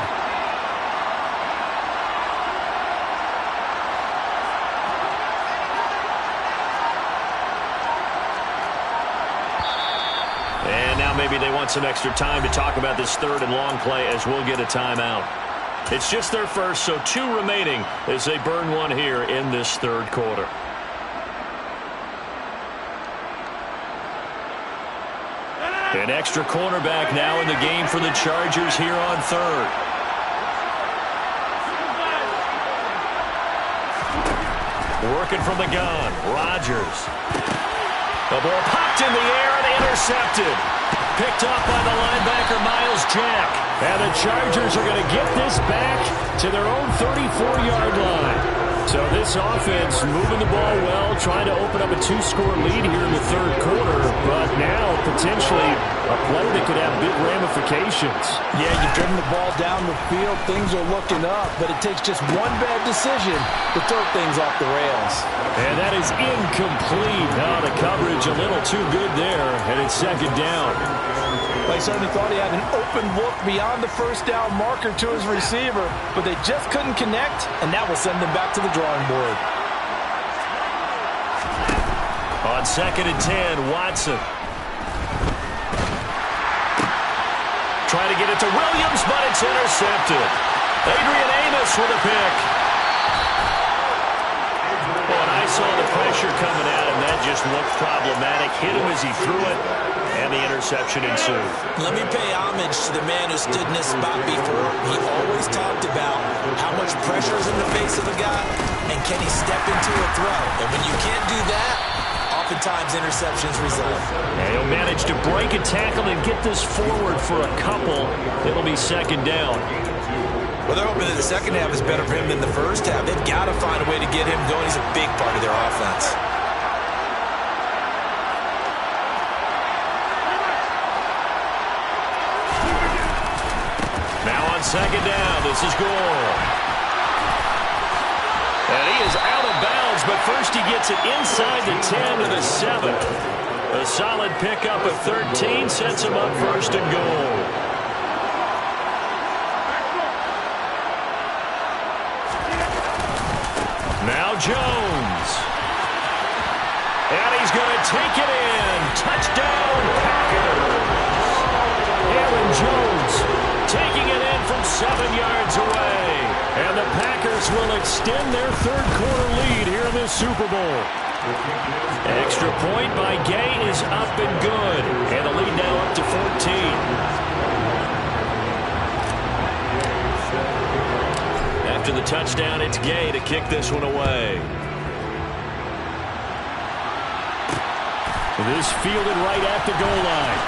Maybe they want some extra time to talk about this third and long play as we'll get a timeout. It's just their first, so 2 remaining as they burn one here in this third quarter. An extra cornerback now in the game for the Chargers here on third. Working from the gun, Rodgers. The ball popped in the air and intercepted. Picked up by the linebacker, Myles Jack. And the Chargers are going to get this back to their own 34-yard line. So this offense moving the ball well, trying to open up a 2-score lead here in the third quarter. But now potentially a play that could have big ramifications. Yeah, you've driven the ball down the field. Things are looking up, but it takes just one bad decision to throw things off the rails. And that is incomplete. Now the coverage a little too good there, and it's second down. They certainly thought he had an open look beyond the first down marker to his receiver, but they just couldn't connect, and that will send them back to the drawing board. On second and 10, Watson. Trying to get it to Williams, but it's intercepted. Adrian Amos with a pick. Oh, and I saw the pressure coming at him. That just looked problematic. Hit him as he threw it, and the interception ensued. Let me pay homage to the man who stood in this spot before. He always talked about how much pressure is in the face of a guy, and can he step into a throw. And when you can't do that, oftentimes interceptions result. And he'll manage to break a tackle and get this forward for a couple. It'll be second down. Well, they're hoping that the second half is better for him than the first half. They've got to find a way to get him going. He's a big part of their offense. Now on second down, this is Gore. And he is out of bounds, but first he gets it inside the 10 to the 7. A solid pickup of 13 sets him up first and goal. Now Jones. And he's going to take it in. Touchdown, Packers. Aaron Jones taking it in from 7 yards away. And the Packers will extend their third quarter lead here in the Super Bowl. Extra point by Gay is up and good. And the lead now up to 14. After the touchdown, it's Gay to kick this one away. This fielded right at the goal line.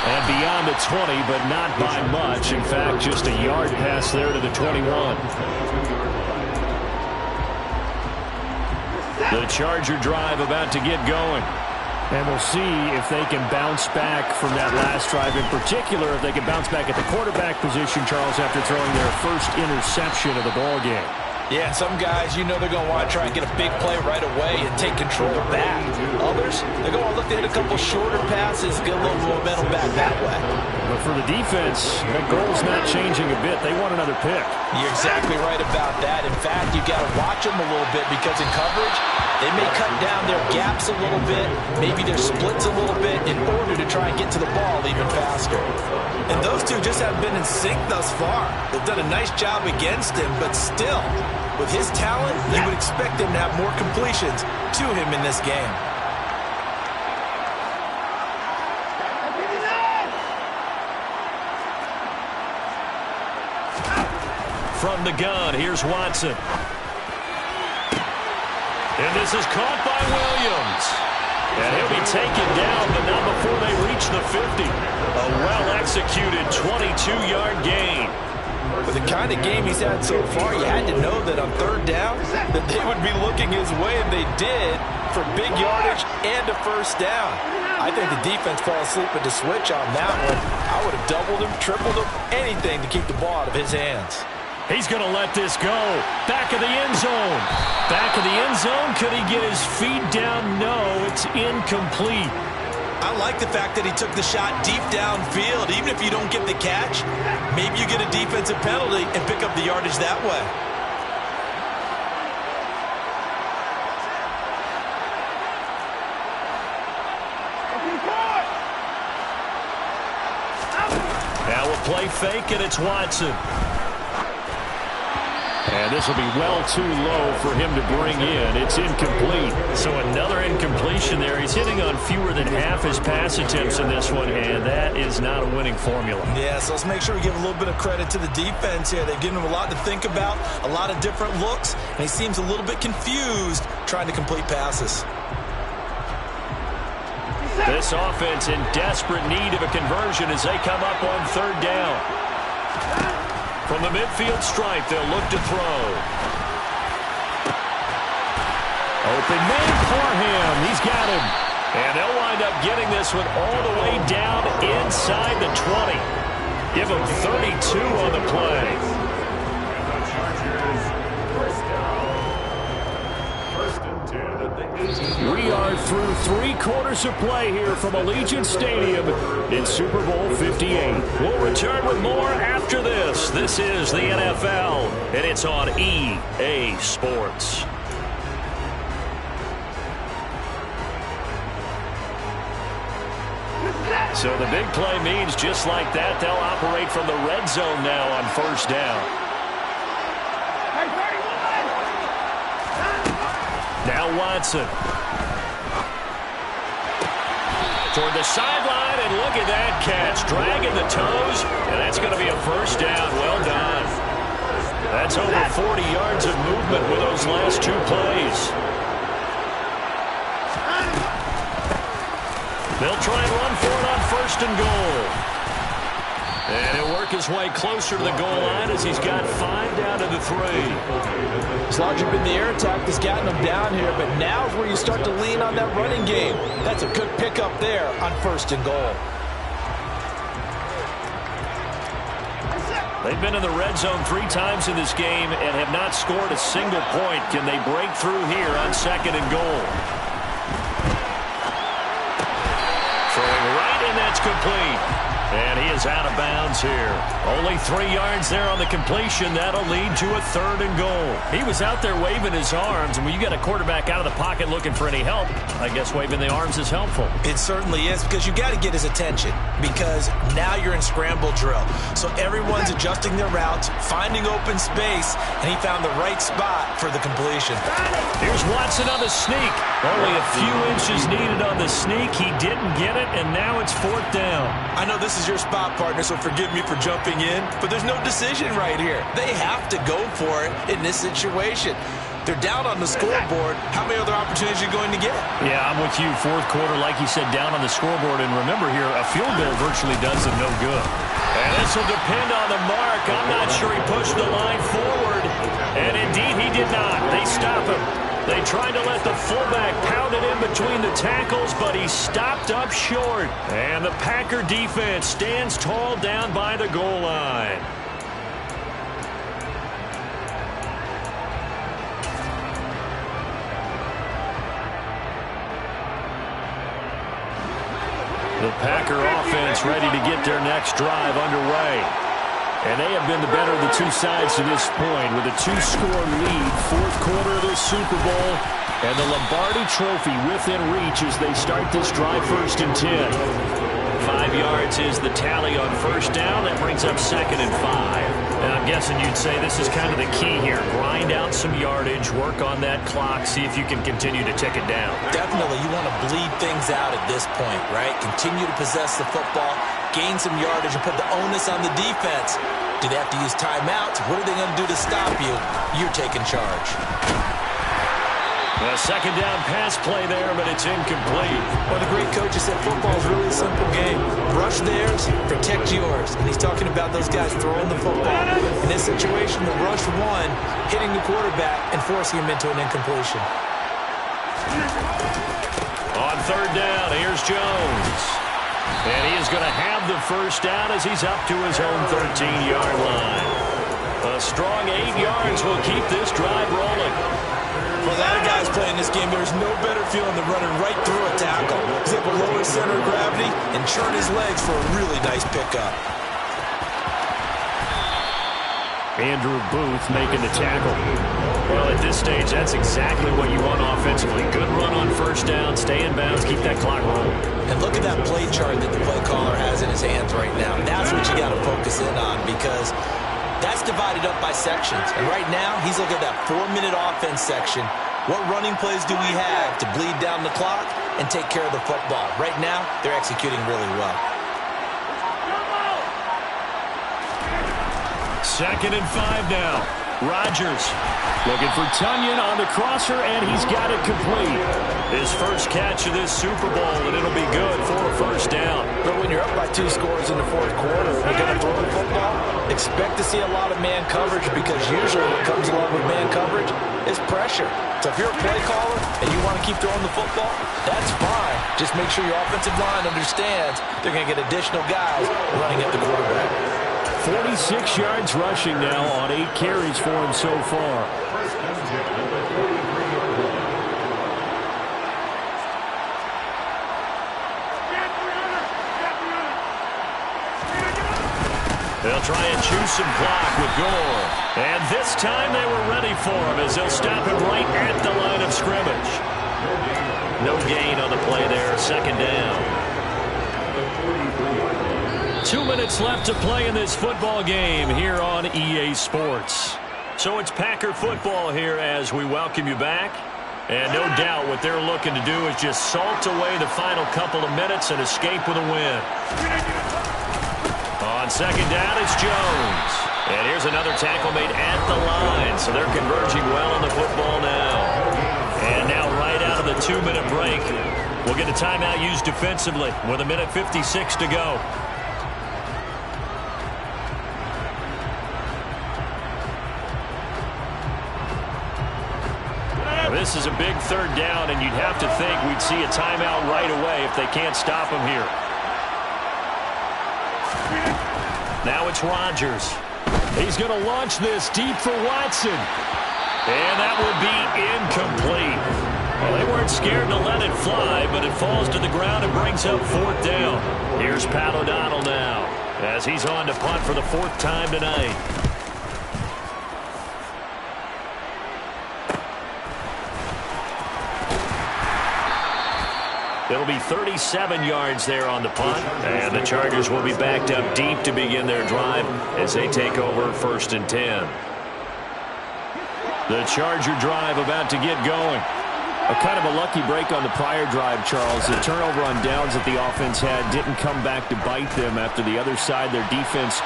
And beyond the 20, but not by much. In fact, just a yard pass there to the 21. The Charger drive about to get going. And we'll see if they can bounce back from that last drive. In particular, if they can bounce back at the quarterback position, Charles, after throwing their first interception of the ball game. Yeah, some guys, you know they're going to want to try and get a big play right away and take control back. Others, they're going to look to hit a couple shorter passes, get a little momentum back that way. But for the defense, that goal's not changing a bit. They want another pick. You're exactly right about that. In fact, you got to watch them a little bit because in coverage, they may cut down their gaps a little bit, maybe their splits a little bit in order to try and get to the ball even faster. And those two just haven't been in sync thus far. They've done a nice job against him, but still, with his talent, you would expect him to have more completions to him in this game. From the gun, here's Watson. And this is caught by Williams. And he'll be taken down, but not before they reach the 50. A well-executed 22-yard gain. With the kind of game he's had so far, you had to know that on third down that they would be looking his way, and they did, for big yardage and a first down. I think the defense fell asleep at the switch on that one. I would have doubled him, tripled him, anything to keep the ball out of his hands. He's going to let this go. Back of the end zone. Back of the end zone. Could he get his feet down? No, it's incomplete. I like the fact that he took the shot deep downfield. Even if you don't get the catch, maybe you get a defensive penalty and pick up the yardage that way. Now a play fake, and it's Watson. And this will be well too low for him to bring in. It's incomplete. So another incompletion there. He's hitting on fewer than half his pass attempts in this one, and that is not a winning formula. Yeah, so let's make sure we give a little bit of credit to the defense here. They've given him a lot to think about, a lot of different looks, and he seems a little bit confused trying to complete passes. This offense in desperate need of a conversion as they come up on third down. From the midfield stripe, they'll look to throw. Open man for him. He's got him. And they'll wind up getting this one all the way down inside the 20. Give him 32 on the play. We are through 3 quarters of play here from Allegiant Stadium in Super Bowl 58. We'll return with more after this. This is the NFL, and it's on EA Sports. So the big play means just like that, they'll operate from the red zone now on first down. Now Watson. Toward the sideline, and look at that catch. Dragging the toes, and that's going to be a first down. Well done. That's over 40 yards of movement with those last 2 plays. They'll try and run for it on first and goal. And he'll work his way closer to the goal line as he's got 5 down to the 3. It's largely been the air attack that's gotten them down here, but now is where you start to lean on that running game. That's a good pickup there on first and goal. They've been in the red zone 3 times in this game and have not scored a single point. Can they break through here on second and goal? Throwing right, and that's complete. And he is out of bounds here. Only 3 yards there on the completion. That'll lead to a third and goal. He was out there waving his arms, and when you get a quarterback out of the pocket looking for any help, I guess waving the arms is helpful. It certainly is, because you got to get his attention, because now you're in scramble drill. So everyone's adjusting their routes, finding open space, and he found the right spot for the completion. Here's Watson on the sneak. Only a few inches needed on the sneak. He didn't get it, and now it's fourth down. I know this is your spot, partner, so forgive me for jumping in, but there's no decision right here. They have to go for it in this situation. They're down on the scoreboard. How many other opportunities are you going to get? Yeah, I'm with you. Fourth quarter, like you said, down on the scoreboard. And remember here, a field goal virtually does them no good. And this will depend on the mark. I'm not sure he pushed the line forward. And indeed, he did not. They stop him. They tried to let the fullback pound it in between the tackles, but he stopped up short. And the Packer defense stands tall down by the goal line. The Packer offense ready to get their next drive underway. And they have been the better of the two sides to this point with a 2-score lead. Fourth quarter of this Super Bowl. And the Lombardi Trophy within reach as they start this drive 1st and 10. 5 yards is the tally on first down. That brings up 2nd and 5. And I'm guessing you'd say this is kind of the key here. Grind out some yardage, work on that clock, see if you can continue to tick it down. Definitely, you want to bleed things out at this point, right? Continue to possess the football, gain some yardage, and put the onus on the defense. Do they have to use timeouts? What are they going to do to stop you? You're taking charge. A second down pass play there, but it's incomplete. Well, the great coach said football is really a simple game. Rush theirs, protect yours. And he's talking about those guys throwing the football. In this situation, the rush one, hitting the quarterback and forcing him into an incompletion. On third down, here's Jones. And he is going to have the first down as he's up to his own 13-yard line. A strong 8 yards will keep this drive rolling. For a lot of guys playing this game, there's no better feeling than running right through a tackle. He's able to lower his center of gravity and churn his legs for a really nice pickup. Andrew Booth making the tackle. Well, at this stage, that's exactly what you want offensively. Good run on first down, stay in bounds, keep that clock rolling. And look at that play chart that the play caller has in his hands right now. That's what you got to focus in on because that's divided up by sections. And right now, he's looking at that 4-minute offense section. What running plays do we have to bleed down the clock and take care of the football? Right now, they're executing really well. 2nd and 5 now. Rodgers looking for Tunyon on the crosser, and he's got it complete. His first catch of this Super Bowl, and it'll be good for a first down. But when you're up by 2 scores in the fourth quarter, you're going to throw the football, expect to see a lot of man coverage because usually what comes along with man coverage is pressure. So if you're a play caller and you want to keep throwing the football, that's fine. Just make sure your offensive line understands they're going to get additional guys running at the quarterback. 46 yards rushing now on 8 carries for him so far. They'll try and choose some clock with Gore. And this time they were ready for him as they'll stop him right at the line of scrimmage. No gain on the play there, 2nd down. 2 minutes left to play in this football game here on EA Sports. So it's Packer football here as we welcome you back. And no doubt what they're looking to do is just salt away the final couple of minutes and escape with a win. On 2nd down, it's Jones. And here's another tackle made at the line. So they're converging well on the football now. And now right out of the 2-minute break, we'll get a timeout used defensively with 1:56 to go. This is a big 3rd down, and you'd have to think we'd see a timeout right away if they can't stop him here. Now it's Rodgers. He's going to launch this deep for Watson. And that will be incomplete. Well, they weren't scared to let it fly, but it falls to the ground and brings up 4th down. Here's Pat O'Donnell now as he's on to punt for the 4th time tonight. It'll be 37 yards there on the punt. And the Chargers will be backed up deep to begin their drive as they take over 1st and 10. The Charger drive about to get going. A kind of a lucky break on the prior drive, Charles. The turnover on downs that the offense had didn't come back to bite them after the other side. Their defense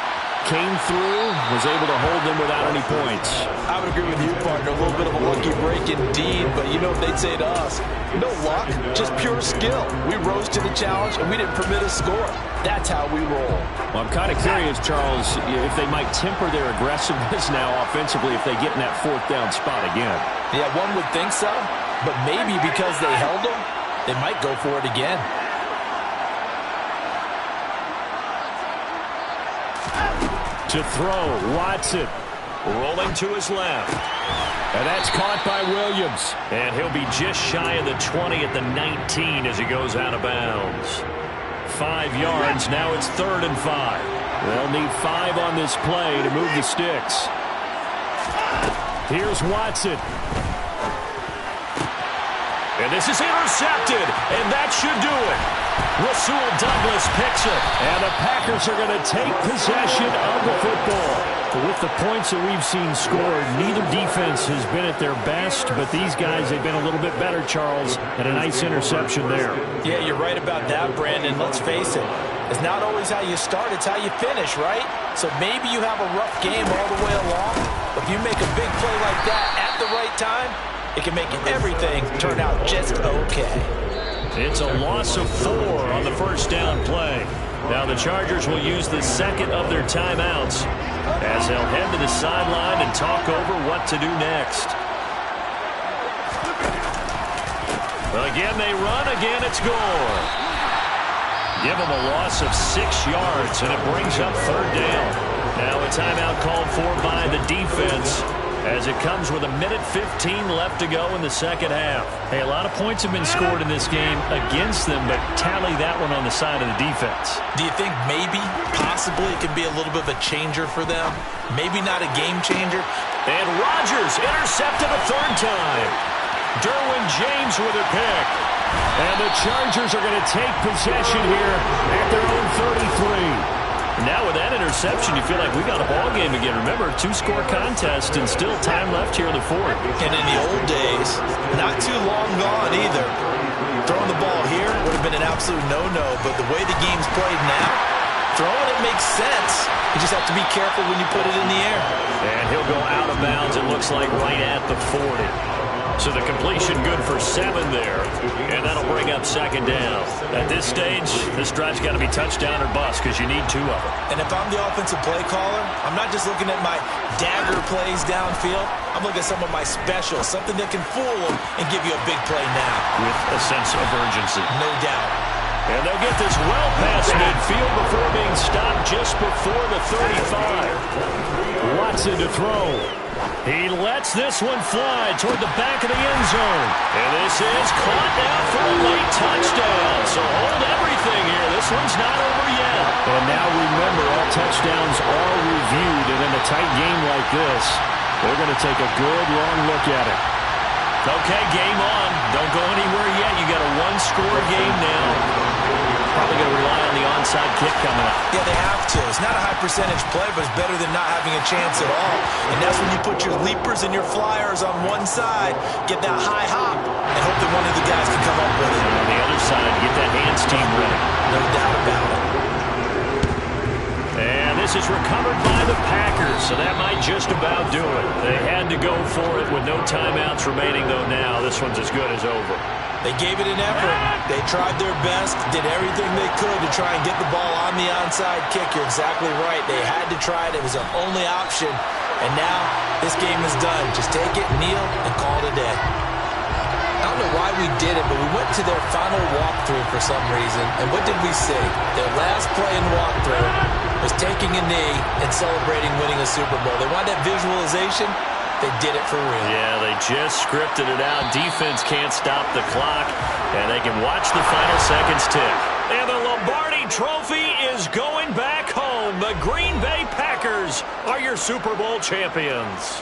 came through, was able to hold them without any points. I would agree with you, partner. A little bit of a lucky break indeed, but you know what they'd say to us? No luck, just pure skill. We rose to the challenge, and we didn't permit a score. That's how we roll. Well, I'm kind of curious, Charles, if they might temper their aggressiveness now offensively if they get in that fourth down spot again. Yeah, one would think so, but maybe because they held them, they might go for it again. To throw, Watson rolling to his left. And that's caught by Williams. And he'll be just shy of the 20 at the 19 as he goes out of bounds. 5 yards, now it's 3rd and 5. They'll need 5 on this play to move the sticks. Here's Watson. And this is intercepted, and that should do it. Rasul Douglas picks it, and the Packers are going to take possession of the football. With the points that we've seen scored, neither defense has been at their best, but these guys have been a little bit better, Charles, and a nice interception there. Yeah, you're right about that, Brandon. Let's face it. It's not always how you start, it's how you finish, right? So maybe you have a rough game all the way along, but if you make a big play like that at the right time, it can make everything turn out just okay. It's a loss of 4 on the first down play. Now the Chargers will use the second of their timeouts as they'll head to the sideline and talk over what to do next. Again they run, again it's Gore. Give them a loss of 6 yards, and it brings up 3rd down. Now a timeout called for by the defense, as it comes with 1:15 left to go in the second half. Hey, a lot of points have been scored in this game against them, but tally that one on the side of the defense. Do you think maybe, possibly, it could be a little bit of a changer for them? Maybe not a game changer? And Rodgers intercepted a 3rd time. Derwin James with a pick. And the Chargers are going to take possession here at their own 33. Now with that interception, you feel like we got a ball game again. Remember, 2-score contest and still time left here in the 4th. And in the old days, not too long gone either. Throwing the ball here would have been an absolute no-no, but the way the game's played now, throwing it makes sense. You just have to be careful when you put it in the air. And he'll go out of bounds, it looks like, right at the 40. So the completion good for 7 there, and that'll bring up 2nd down. At this stage, this drive's got to be touchdown or bust because you need 2 of them. And if I'm the offensive play caller, I'm not just looking at my dagger plays downfield. I'm looking at some of my specials, something that can fool them and give you a big play now. With a sense of urgency. No doubt. And they'll get this well past midfield before being stopped just before the 35. Watson to throw. He lets this one fly toward the back of the end zone. And this is caught now for a late touchdown. So hold everything here. This one's not over yet. And now remember, all touchdowns are reviewed. And in a tight game like this, they're going to take a good long look at it. Okay, game on. Don't go anywhere yet. You got a 1-score game now. Probably going to rely on the onside kick coming up. Yeah, they have to. It's not a high percentage play, but it's better than not having a chance at all. And that's when you put your leapers and your flyers on one side, get that high hop, and hope that one of the guys can come up with it. And on the other side, get that hands team ready. No doubt about it. And this is recovered by the Packers, so that might just about do it. They had to go for it with no timeouts remaining, though now this one's as good as over. They gave it an effort. They tried their best, did everything they could to try and get the ball on the onside kick. You're exactly right. They had to try it. It was their only option. And now this game is done. Just take it, kneel, and call it a day. I don't know why we did it, but we went to their final walkthrough for some reason. And what did we see? Their last play in walkthrough was taking a knee and celebrating winning a Super Bowl. They wanted that visualization. They did it for real. Yeah, they just scripted it out. Defense can't stop the clock, and they can watch the final seconds tick. And the Lombardi Trophy is going back home. The Green Bay Packers are your Super Bowl champions.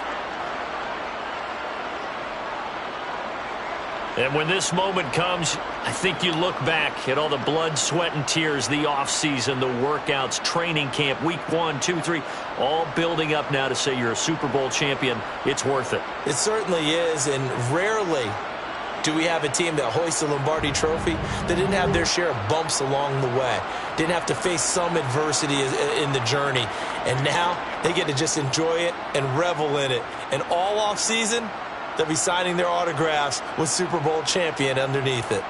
And when this moment comes, I think you look back at all the blood, sweat, and tears, the offseason, the workouts, training camp, week 1, 2, 3, all building up now to say you're a Super Bowl champion. It's worth it. It certainly is, and rarely Do we have a team that hoists the Lombardi Trophy that didn't have their share of bumps along the way, didn't have to face some adversity in the journey, and now they get to just enjoy it and revel in it. And all off season, they'll be signing their autographs with Super Bowl champion underneath it.